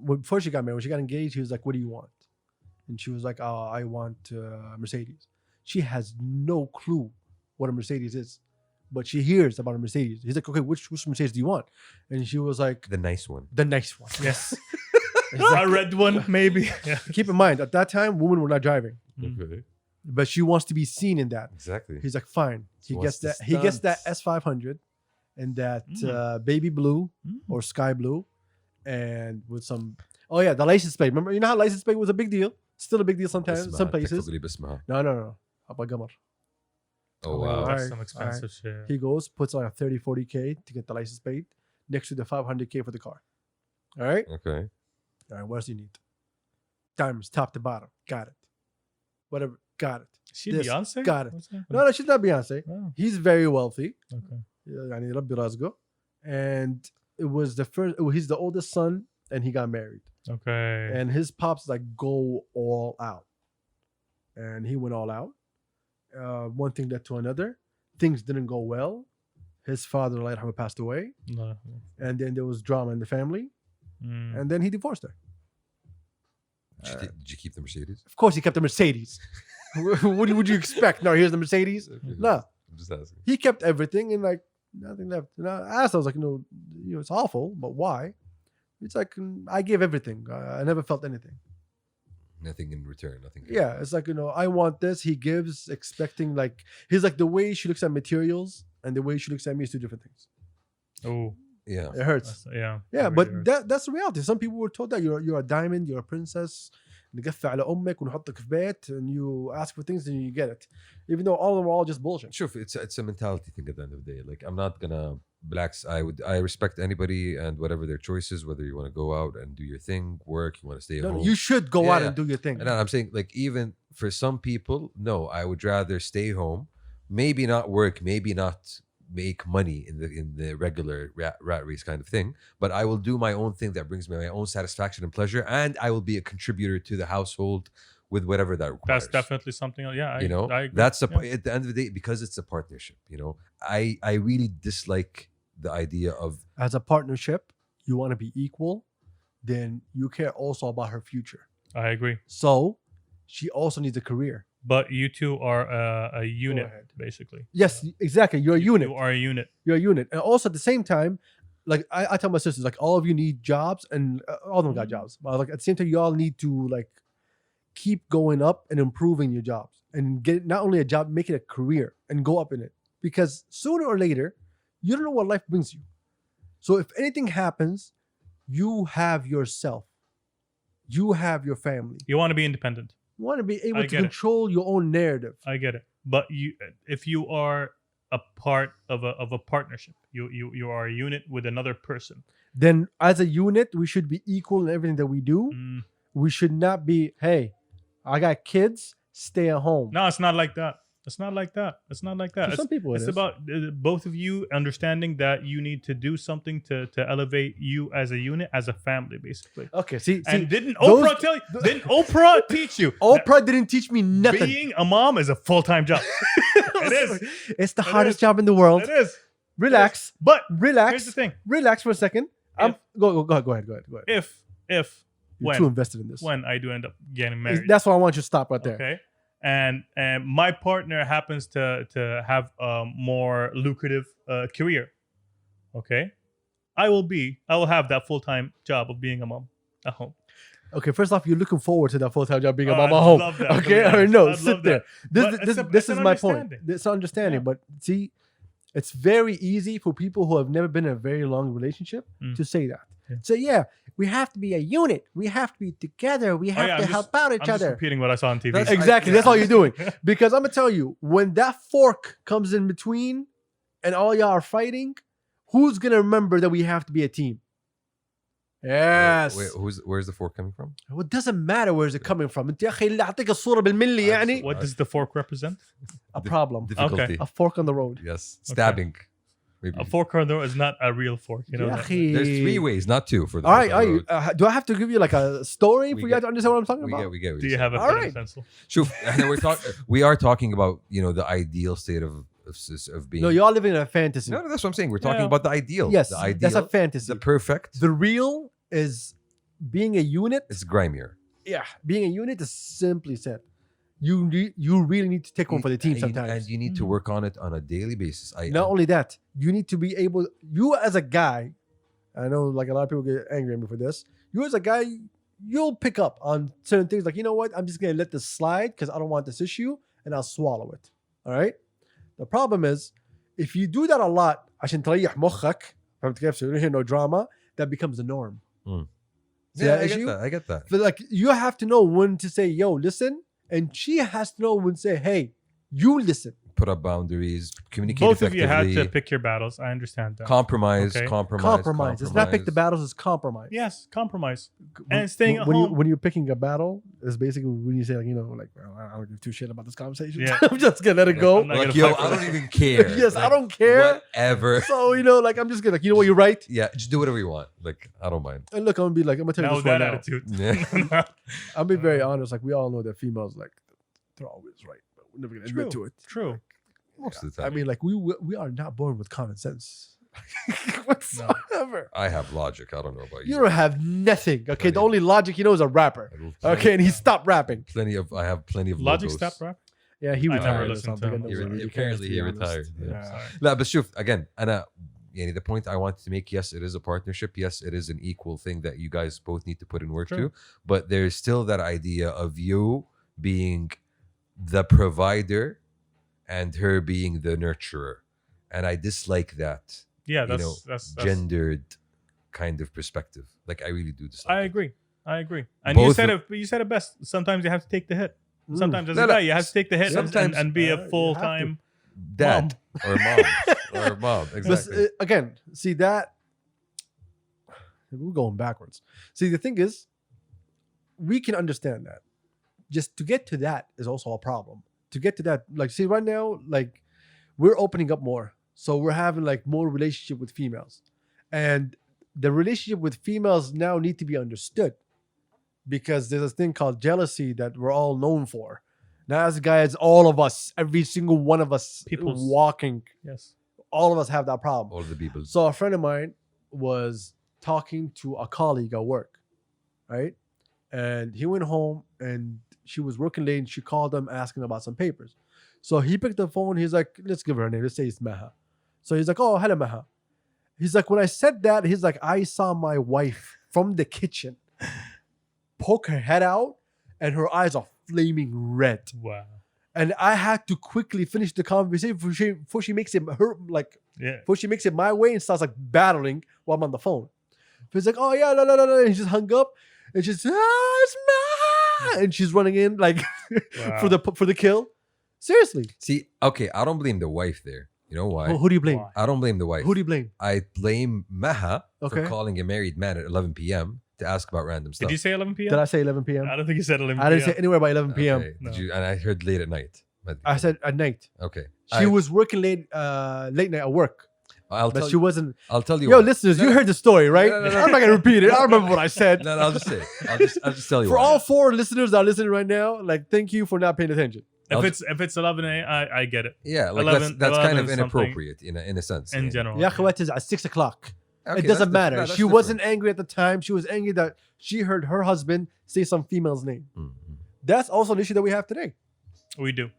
before she got married. When she got engaged, he was like, "What do you want?" And she was like, "Oh, I want Mercedes." She has no clue what a Mercedes is, but she hears about a Mercedes. He's like, "Okay, which Mercedes do you want?" And she was like, The nice one. "The nice one." Yes. A red one, maybe. Yeah. Keep in mind, at that time, women were not driving, Mm. Okay. but she wants to be seen in that. Exactly. He's like, "Fine." He She gets wants that. the He gets that stunts. S500 and that baby blue Mm. or sky blue, and with some. Oh yeah, the license plate. Remember, you know how license plate was a big deal. Still a big deal sometimes. اسمها، Some places. تكتب لي باسمها. No. Abba Gamar. Oh wow. Alright. That's some expensive shit. He goes, puts like a 30, 40K to get the license plate next to the 500K for the car. All right. Okay. All right. What else do you need? Diamonds, top to bottom. Got it. Whatever. Got it. Is she This, Beyonce? got it. What's happening? No, she's not Beyonce. Oh, He's very wealthy. okay. يعني ربي رزقه. And it was the first. He's the oldest son, and he got married. Okay. And his pops like go all out, and he went all out. One thing led to another. Things didn't go well. His father, Allah yarhamah, passed away, No. and then there was drama in the family, Mm. and then he divorced her. Did you keep the Mercedes? Of course, he kept the Mercedes. What would you expect? No, here's the Mercedes. No, I'm just asking. he kept everything, and like nothing left. And I asked, I was like, it's awful, but why? It's like I gave everything. I never felt anything. Nothing in return. Nothing. Yeah, it's like, I want this. He gives, expecting like, he's like, the way she looks at materials and the way she looks at me is two different things. Oh, Yeah. It hurts. yeah. Yeah, It but really hurts. that's the reality. Some people were told that you're a diamond, you're a princess. نقفل على أمك ونحطك في بيت, and you ask for things and you get it, even though all of them are all just bullshit. Sure, it's a mentality thing at the end of the day. Like I'm not gonna I respect anybody and whatever their choices, whether you want to go out and do your thing, work, you want to stay at No, home. you should go out Yeah. and do your thing. And I'm saying, like, even for some people, no, I would rather stay home, maybe not work, maybe not make money in the regular rat race kind of thing, but I will do my own thing that brings me my own satisfaction and pleasure, and I will be a contributor to the household with whatever that requires. That's definitely something. Yeah, I agree. That's Yeah. at the end of the day, because it's a partnership. I really dislike the idea of As a partnership, you want to be equal, then you care also about her future. I agree. So she also needs a career. But you two are a unit, ahead. basically. Yes, exactly. You're a unit. You are a unit. You're a unit. And also at the same time, like I tell my sisters, like all of you need jobs, and all of them got jobs. But like at the same time, you all need to like keep going up and improving your jobs and get not only a job, make it a career and go up in it. Because sooner or later, you don't know what life brings you. So if anything happens, you have yourself. You have your family. You want to be independent. You want to be able I to get it. control your own narrative. I get it. But if you are a part of a partnership, you are a unit with another person. Then as a unit, we should be equal in everything that we do. We should not be, hey, I got kids, stay at home. No, it's not like that. It's not like that. It's not like that. For some people, it's it is. about both of you understanding that you need to do something to elevate you as a unit, as a family, basically. Okay, see, And didn't those- Oprah tell you? Didn't Oprah teach you? Oprah didn't teach me that nothing. being a mom is a full-time job. It is. It's the It hardest is. job in the world. It is. Relax, But relax. here's the thing: Relax for a second. Go ahead. if You're when too invested in this. when I do end up getting married, That's why I want you to stop right there. okay, and my partner happens to have a more lucrative career, okay, I will have that full-time job of being a mom at home. Okay, first off, you're looking forward to that full-time job being a Oh, mom I'd at home. love that, to Okay, be I honest. know. I'd Sit love there. But This it's is an my point. understanding. It's understanding, Yeah. but see, it's very easy for people who have never been in a very long relationship to say that. Yeah. So yeah, we have to be a unit. We have to be together. We have to help out each I'm just other. repeating what I saw on TV. That's- Exactly. yeah. That's all you're doing. Because I'm gonna tell you, when that fork comes in between and all y'all are fighting, who's gonna remember that we have to be a team? Yes. Wait, where's the fork coming from? Well, it doesn't matter where's it coming from. انت يا اخي اللي اعطيك الصورة بالملي يعني What does the fork represent? a problem. Difficulty. A fork on the road. Yes. Stabbing. Maybe. A fork on the road is not a real fork. You know يا that. أخي. There's 3 ways, not 2 for the All right, fork on the all right. road. Do I have to give you like a story We for you guys get- to understand what I'm talking We about? get what Do you you're have a saying. All pen right. and pencil? Shuf, we are talking about, the ideal state of being. No, y'all living in a fantasy. No, that's what I'm saying. We're talking Yeah. about the ideal. Yes, The ideal. that's a fantasy. The perfect. The real is being a unit. It's grimier. Yeah, being a unit is simply said. You really need to take one for the team And sometimes. and you need to work on it on a daily basis. Not only that, you need to be able. You as a guy, I know like a lot of people get angry at me for this. You as a guy, you'll pick up on certain things. Like, you know what? I'm just gonna let this slide because I don't want this issue, and I'll swallow it. All right. The problem is, if you do that a lot, عشان تريح مخك, فهمت كيف؟ So you hear no drama. That becomes the norm. See that I issue? get that. I get that. But like, you have to know when to say, "Yo, listen," and she has to know when to say, "Hey, you listen." Put up boundaries. Communicate Both of effectively. you had to pick your battles. I understand that. Compromise. Okay. Compromise. It's not pick the battles; it's compromise. Yes, compromise. And staying at when home. when you're picking a battle, is basically when you say like, well, I don't give two shit about this conversation. Yeah. I'm just gonna let it go. I'm not Like, gonna yo, fight for I don't this. even care. Yes, I Like, don't care. Whatever. So like I'm just gonna you know what, you're right. Yeah, just do whatever you want. Like, I don't mind. And look, I'm gonna tell you Now this that right now. attitude. Yeah. I'll be very honest. Like, we all know that females, like, they're always right, but we're never gonna admit to it. True. Most of the I time. mean, like, we are not born with common sense whatsoever. I have logic. I don't know about you. You don't have nothing. Okay, Plenty the of- only logic you know is a rapper. I have plenty- Okay, and he stopped rapping. I have plenty of Logic logos. stop, rap. Yeah, he I never retired or listened to something. him. I never really cared, Apparently to be he honest. retired. Yeah. Yeah. Sorry. لا بس شوف again أنا يعني the point I wanted to make, yes, it is a partnership, yes, it is an equal thing that you guys both need to put in work Sure. to, but there's still that idea of you being the provider and her being the nurturer, and I dislike that Yeah, that's gendered kind of perspective. Like, I really do dislike I it. agree. And you Both said of- it best. Sometimes you have to take the hit. Mm. Sometimes as No, a no. guy, you have to take the hit Sometimes- and be you a have to. full time. Dad or mom or mom, But, exactly. again, see that we're going backwards. See, the thing is, we can understand that. Just to get to that is also a problem. To get to that, like, see, right now, like, we're opening up more, so we're having like more relationship with females, and the relationship with females now need to be understood, because there's a thing called jealousy that we're all known for. Now, as guys, all of us, every single one of us, People's- walking, Yes. all of us have that problem. All the people. So a friend of mine was talking to a colleague at work, right? And he went home and she was working late and she called him asking about some papers. So he picked the phone. He's like, let's give her a name. Let's say it's Maha. So he's like, oh, hello, Maha. He's like, when I said that, he's like, I saw my wife from the kitchen poke her head out and her eyes are flaming red. Wow. And I had to quickly finish the conversation before she makes it her like Yeah. before she makes it my way and starts like battling while I'm on the phone. He's like, oh yeah, no. And he just hung up and she's it's Ma! And she's running in like Wow. for the kill. Seriously. See, okay, I don't blame the wife there. You know why? Who do you blame? Why? I don't blame the wife. Who do you blame? I blame Maha Okay. for calling a married man at 11 p.m. to ask about random stuff. Did you say 11 p.m.? Did I say 11 p.m.? I don't think you said 11 p.m. I didn't say anywhere by 11 p.m. Okay, No. and I heard late at night. I said at night. Okay. She was working late night at work, I'll but tell she you. wasn't. I'll tell you. Yo, what. listeners, you heard the story, right? No. I'm not gonna repeat it. I remember what I said. No, I'll just say. I'll just tell you. For why. all 4 listeners that are listening right now, like, thank you for not paying attention. If it's 11 a.m., I get it. Yeah, like 11 that's kind of 11 inappropriate in a sense. In general. Yeah, Khawat is at 6 o'clock. Okay, It doesn't that's matter. that's She different. wasn't angry at the time. She was angry that she heard her husband say some female's name. Mhm. That's also an issue that we have today. We do.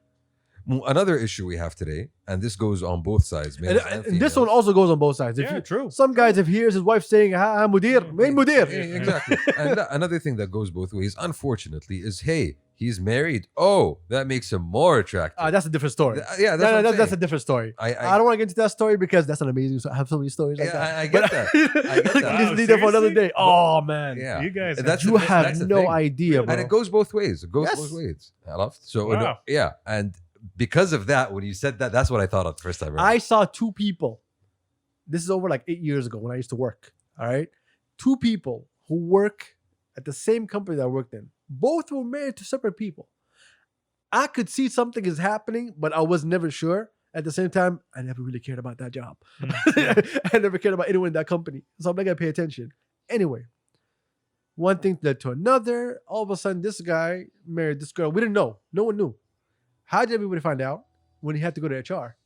Another issue we have today, and this goes on both sides. And, males and females. this one also goes on both sides. Yeah, true. Some guys, if he hears his wife saying, "Ha, mudir, main mudir." Yeah, exactly. And another thing that goes both ways, unfortunately, is hey, he's married. Oh, that makes him more attractive. That's a different story. Yeah, that's what I'm That's a saying. different story. I don't want to get into that story because that's an amazing. I have so many stories like Yeah, that. I get that. I get that. Just Wow, leave that for another seriously? day. Oh man, Yeah, You guys, That's you the thing- have that's the no thing. idea, bro. And it goes both ways. It goes Yes. both ways. So Wow. yeah, and because of that, when you said that, that's what I thought of the first time. I saw 2 people. This is over like 8 years ago when I used to work. All right, 2 people who work at the same company that I worked in. Both were married to separate people. I could see something is happening, but I was never sure. At the same time, I never really cared about that job. I never cared about anyone in that company, so I'm not gonna pay attention. Anyway, one thing led to another. All of a sudden, this guy married this girl. We didn't know. No one knew. How did everybody find out? When he had to go to HR.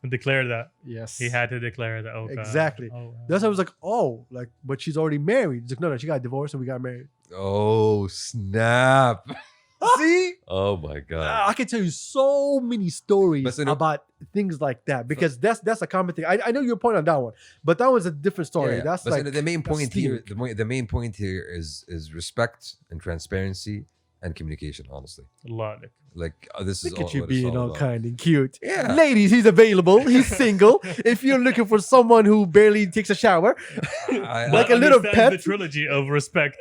declare that. Yes. He had to declare that. Oh, God. Exactly. Oh, wow. That's why I was like, oh, like, but she's already married. He's like, no, she got divorced and we got married. Oh snap! See? Oh my god! I can tell you so many stories But so- about things like that because that's a common thing. I know your point on that one, but that was a different story. Yeah, That's but like the main that's point here. stink. The main point here is respect and transparency and communication. Honestly, Logic. like this is Look all at you what it's being all about. kind and cute. Yeah. Ladies, he's available. He's single. If you're looking for someone who barely takes a shower, like a little Understands pet. the trilogy of respect.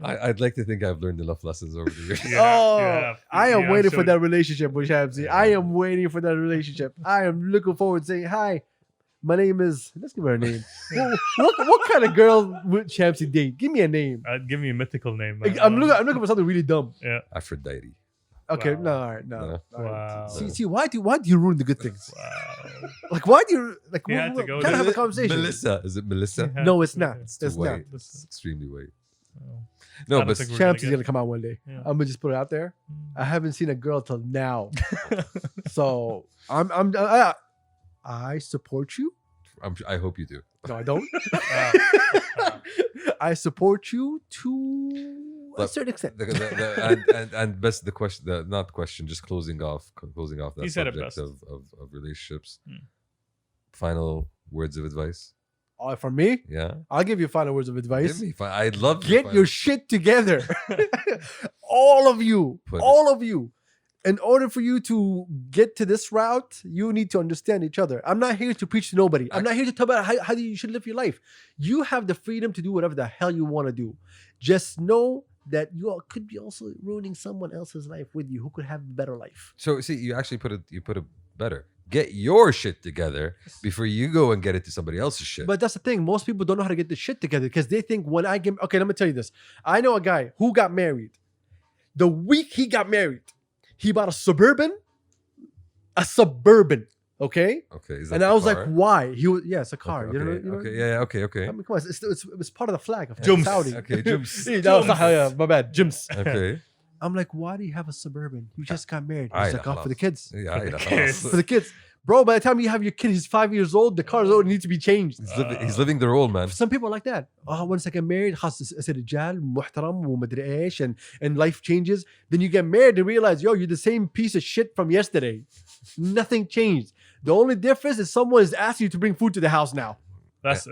I'd like to think I've learned enough lessons over the years. Yeah, oh, yeah. I am Yeah, waiting so- for that relationship with Shamsi. I am waiting for that relationship. I am looking forward to saying, hi, my name is, let's give her a name. what kind of girl would Shamsi date? Give me a name. Give me a mythical name. Like, I'm looking for something really dumb. Yeah. Aphrodite. Okay, Wow. no, all right, no. No. all right. Wow. See, why do you ruin the good things? Wow. Like, why do you like? You had to go Kind of there. have a conversation. Melissa. Is it Melissa? Yeah. No, it's not. It's It's too not. white. It's extremely white. Oh. I No, don't but think we're gonna Shamsi's get- gonna come out one day. Yeah. I'm gonna just put it out there. Mm. I haven't seen a girl till now, so I support you. I hope you do. No, I don't. Wow. I support you to a But certain extent. And best the question, not the question, just closing off that You said it subject best. of relationships. Hmm. Final words of advice. For me, Yeah, I'll give you final words of advice. give me. I'd love to Get your shit together, all of you, Put it- all of you. In order for you to get to this route, you need to understand each other. I'm not here to preach to nobody. I'm not here to talk about how you should live your life. You have the freedom to do whatever the hell you want to do. Just know that you could be also ruining someone else's life with you who could have a better life. So see, you actually put it better. Get your shit together before you go and get it to somebody else's shit. But that's the thing. Most people don't know how to get this shit together because they think when I get... Okay, let me tell you this. I know a guy who got married. The week he got married, he bought a Suburban. Okay? Okay, is that And the I was car? like, why? It's a car. Okay, You know, okay, yeah, okay. I mean, come on, it's part of the flag of Jums. Saudi. Okay, Jums. That was not how, yeah, my bad. Jims. Okay. I'm like, why do you have a Suburban? You just got married. Aye, He's like, oh, for the kids. Yeah, I know. kids. For the kids. Bro, by the time you have your kid, he's 5 years old, the car is old, it needs to be changed. He's living the role, man. Some people are like that. Once I get married, خلاص أصير رجال محترم ومدري إيش and life changes. Then you get married and realize, yo, you're the same piece of shit from yesterday. Nothing changed. The only difference is someone is asking you to bring food to the house now. That's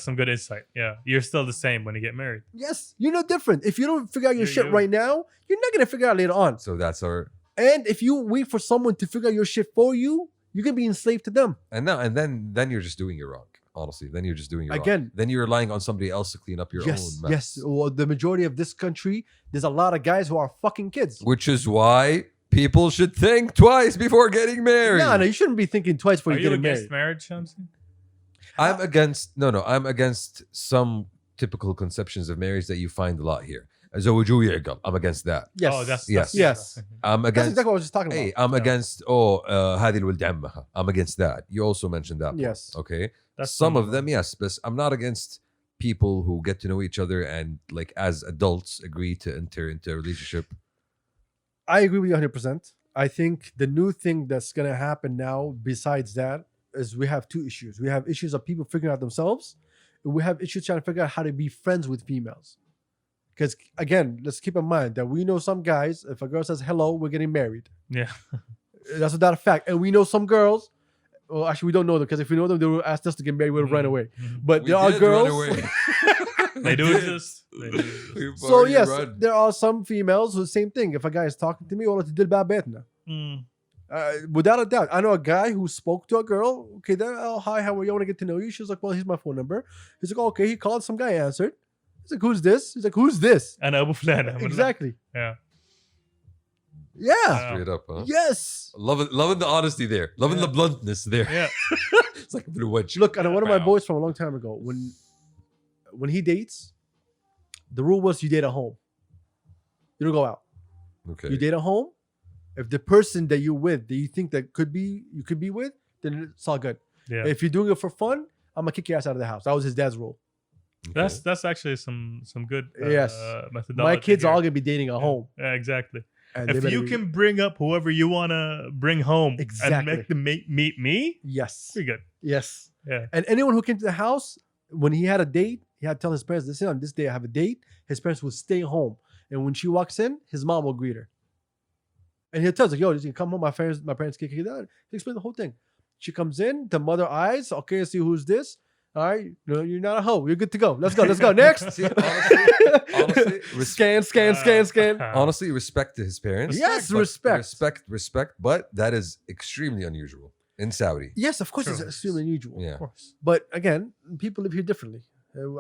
some good insight. Yeah, you're still the same when you get married. Yes, you're no different. If you don't figure out your You're shit you. right now, you're not gonna figure out later on. So that's our And if you wait for someone to figure out your shit for you, you're gonna be enslaved to them. and then you're just doing it wrong. Honestly, then you're just doing it wrong. Again. Then you're relying on somebody else to clean up your Yes, own mess. yes. Well, the majority of this country, there's a lot of guys who are fucking kids. Which is why people should think twice before getting married. No, you shouldn't be thinking twice before Are you you get against married. marriage, Shamsi? I'm against I'm against some typical conceptions of marriage that you find a lot here. زوجوه يعقل. I'm against that. Yes. Oh, that's Yes. Yes. I'm That's against. exactly what I was just talking about. Hey, I'm against. هذه الولد عمها. I'm against that. You also mentioned that. Part, Yes. Okay. That's Some of number them, yes, but I'm not against people who get to know each other and, like, as adults, agree to enter into a relationship. I agree with you 100%. I think the new thing that's going to happen now, besides that, is we have two issues. We have issues of people figuring out themselves. And we have issues trying to figure out how to be friends with females. Because, again, let's keep in mind that we know some guys, if a girl says, hello, we're getting married. Yeah. That's without a fact. And we know some girls, well, actually, we don't know them, because if we know them, they will ask us to get married, we'll run away. Mhm. But We there are did run girls. away. They do did. exist. They do exist. We've So, already yes, run. there are some females who the same thing. If a guy is talking to me, well, did بابتنا. Mm. Without a doubt, I know a guy who spoke to a girl. Okay, then, oh, hi, how are you? I want to get to know you. She was like, well, here's my phone number. He's like, oh, okay. He called, some guy answered. He's like, who's this? He's like, who's this? أنا أبو فلان. Exactly. Yeah. Yeah. Straight up, huh? Yes. Loving the honesty there. Loving the bluntness there. Yeah. It's like a blue wedge. Look, and one of my Wow. boys from a long time ago, when he dates, the rule was you date at home. You don't go out. Okay. You date at home. If the person that you're with, that you think that you could be with, then it's all good. Yeah. If you're doing it for fun, I'm gonna kick your ass out of the house. That was his dad's rule. Okay. That's actually some good Yes. methodology. My kids are here. all gonna be dating at home. Yeah, exactly. And they If better you be- can bring up whoever you want to bring home and Exactly. make them meet me, Yes. we're good. Yes. Yeah. And anyone who came to the house, when he had a date, he had to tell his parents, listen, on this day I have a date. His parents will stay home. And when she walks in, his mom will greet her. And he'll tell us, like, yo, you come home, my parents kick you down. He explained the whole thing. She comes in, the mother eyes, okay, let's see who's this. All right, no, you're not a hoe. You're good to go. Let's go. Next. See, honestly, Scan. honestly, respect to his parents. Yes, but respect. But that is extremely unusual in Saudi. Yes, of course, Sure. it's extremely unusual. Yeah. Of course. But again, people live here differently.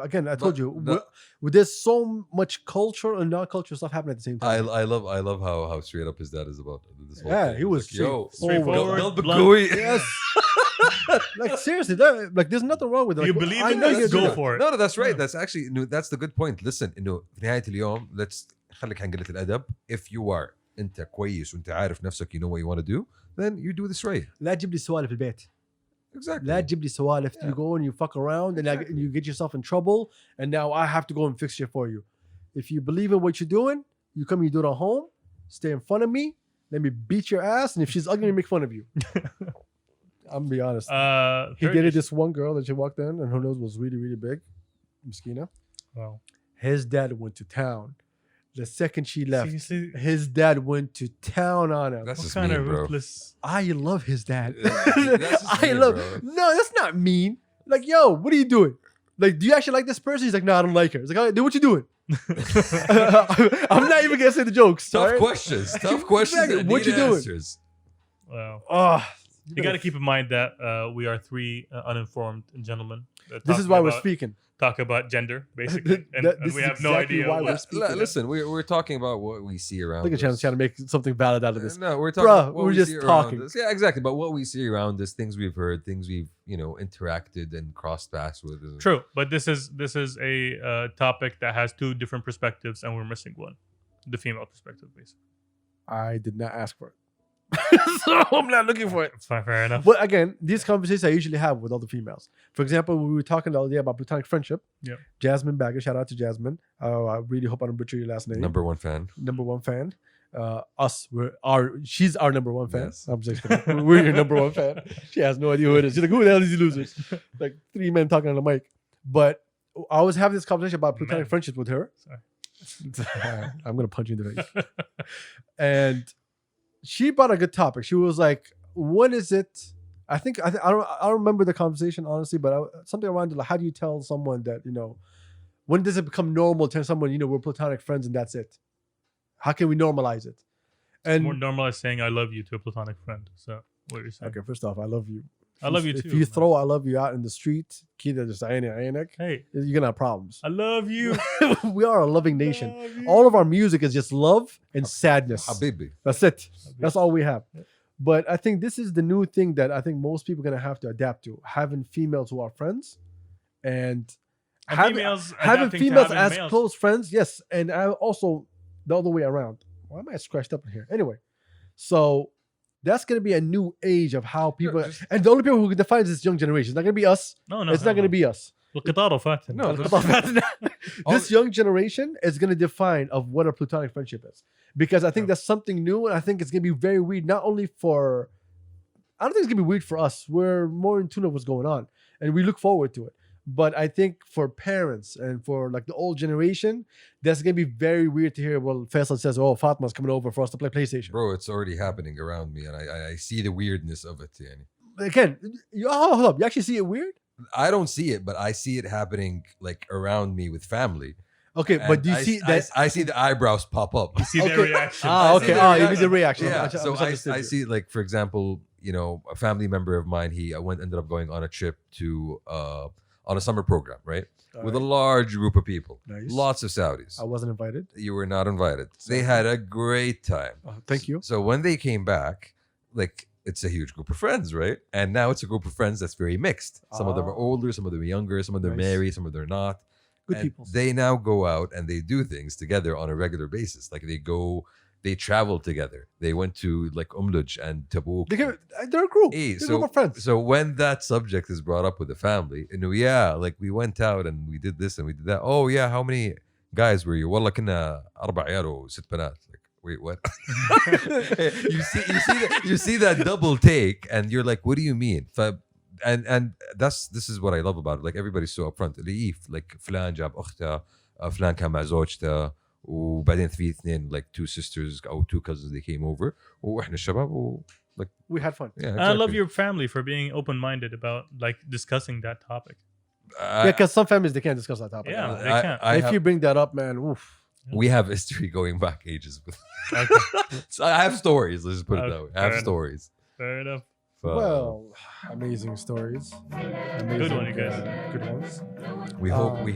Again, I told But you, the- there's so much cultural and non-cultural stuff happening at the same time. I love how straight up his dad is about this whole Yeah, thing. he was Like, yo, straightforward, Del blunt. Bagui. Yes. Like seriously, like there's nothing wrong with it. You Like, believe I in know it? you do Go that. for it. No, that's right. Yeah. That's actually that's the good point. Listen, إنه في نهاية اليوم let's خليك عن قلة الأدب. If you are أنت كويس وأنت عارف نفسك, you know what you want to do, then you do this right. لا تجيب لي سوالف في البيت. Exactly. لا تجيب لي سوالف. Yeah. You go and you fuck around and Exactly. you get yourself in trouble, and now I have to go and fix shit for you. If you believe in what you're doing, you come, you do it at home. Stay in front of me. Let me beat your ass, and if she's ugly, make fun of you. I'm gonna be honest. He third dated issue- this one girl that she walked in, and her nose was really, really big. Miskina. Wow. His dad went to town. The second she left, Seriously? his dad went to town on him. That's What just kind mean, of bro. ruthless? I love his dad. That's just I mean, love. bro. No, that's not mean. Like, yo, what are you doing? Like, do you actually like this person? He's like, no, I don't like her. It's like, all right, then what you doing? I'm not even gonna say the jokes. Tough alright? questions. Tough questions. Exactly. That What need you doing? answers. Wow. Oh, You got to keep in mind that we are three uninformed gentlemen. This is why we're speaking. Talk about gender, basically, and, This and we is have no exactly idea. why what- we're speaking. Listen, we're talking about what we see around Look at us. trying to make something valid out of this. No, we're talking Bruh, about what we're we just see around talking. us. Yeah, exactly. But what we see around us, things we've heard, things we've interacted and crossed paths with. True, but this is a topic that has two different perspectives, and we're missing one, the female perspective, basically. I did not ask for it. So I'm not looking for it. It's fine, fair enough. But again, these conversations I usually have with all the females. For example, we were talking the other day about platonic friendship. Yeah. Jasmine Bagger, shout out to Jasmine. I really hope I don't butcher your last name. Number one fan. Number one fan. She's our number one fan. Yes. I'm just kidding. We're your number one fan. She has no idea who it is. She's like, who the hell is these losers? Like three men talking on the mic. But I was having this conversation about platonic Men. friendship with her. Sorry. I'm gonna punch you in the face. And she brought a good topic. She was like, "What is it?" I don't remember the conversation honestly, but something around like, how do you tell someone that when does it become normal to tell someone we're platonic friends and that's it? How can we normalize it? And More normalized saying "I love you" to a platonic friend. So what are you saying? okay, first off, I love you. I love you If too, you man. throw "I love you" out in the street, kida just عينك, Hey, you're gonna have problems. I love you. We are a loving nation. Love you. All of our music is just love and sadness. Habibi. That's it. That's all we have. But I think this is the new thing that I think most people are going to have to adapt to. Having females who are friends. And And having, females having adapting to females having as males. close friends, yes, and I also the other way around. Why am I scratched up in here? Anyway, so that's gonna be a new age of how people, just- and the only people who can define this young generation. It's not gonna be us. No, It's not gonna be us. القطار فاتن. No, This young generation is going to define of what a platonic friendship is, because I think that's something new, and I think it's going to be very weird. Not only for, I don't think it's going to be weird for us. We're more in tune of what's going on, and we look forward to it. But I think for parents and for like the old generation, that's going to be very weird to hear. Well, Faisal says, "Oh, Fatma's coming over for us to play PlayStation." Bro, it's already happening around me, and I see the weirdness of it. Yani. Again, hold up. You actually see it weird? I don't see it, but I see it happening like around me with family. Okay, And but do you I, see I- that? I see the eyebrows pop up. See their Okay. reaction. Ah, I okay. see Ah, the you need the reaction. Yeah, I so misunderstood I you. see, like, for example, a family member of mine, he ended up going on a trip to on a summer program, right? With a large group of people, Nice. lots of Saudis. I wasn't invited. You were not invited. They had a great time. Thank you. So when they came back, like, it's a huge group of friends, right? And now it's a group of friends that's very mixed. Some of them are Ah. older, some of them are younger, some of them are Nice. married, some of them are not. Good And people. They now go out and they do things together on a regular basis. Like they travel together. They went to like Umluj and Tabuk. They're a group. Hey, They're a group of friends. so when that subject is brought up with the family, yeah, like we went out and we did this and we did that. Oh yeah, how many guys were you? والله كنا 4 عيال و6 بنات. Like, wait, what? you see that double take, and you're like, what do you mean? And this is what I love about it. Like, everybody's so upfront. Like فلان جاب أختها, فلان كان مع زوجته, وبعدين في اثنين, like 2 sisters or 2 cousins, they came over, واحنا الشباب We had fun. yeah. And I love exactly. your family for being open-minded about like discussing that topic. Yeah, because some families they can't discuss that topic. Yeah, they can't. If you bring that up, man, oof. We have history going back ages. Okay. So I have stories. Let's just put it Okay, that way. I have fair enough. stories. Fair enough. Well, amazing stories. Amazing, Good one, you guys. Good ones. We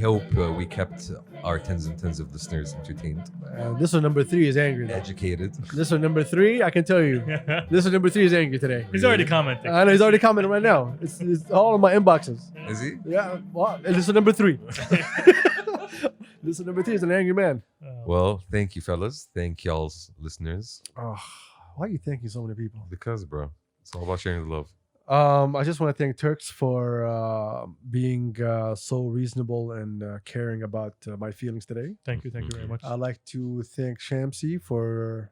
hope we kept our tens and tens of listeners entertained, This one number 3 is angry. Though. educated. This one number 3, I can tell you. This one number 3 is angry today. He's already commenting. I know he's already commenting right now. It's all in my inboxes. Is he? Yeah. Well, and this is number 3. This is number 3 is an angry man. Well, thank you, fellas. Thank y'all's listeners. Oh, why are you thanking so many people? Because, bro, it's all about sharing the love. I just want to thank Turks for being so reasonable and caring about my feelings today. Thank you very much. I'd like to thank Shamsi for.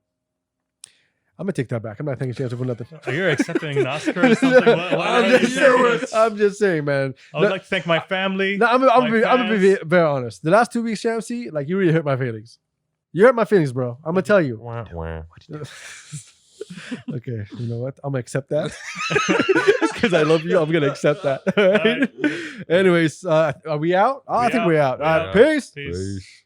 I'm gonna take that back. I'm not thanking Shamsi for nothing. You're accepting an Oscar or something? What I'm just saying, man. I would like to thank my family. No, I'm gonna be fans. very honest. The last 2 weeks, Shamsi, like you really hurt my feelings. You hurt my feelings, bro. I'm gonna tell you. Okay, you know what? I'm gonna accept that because I love you. I'm gonna accept that. All right? Anyways, are we out? Oh, I think we're out. All right, peace. Peace. Peace.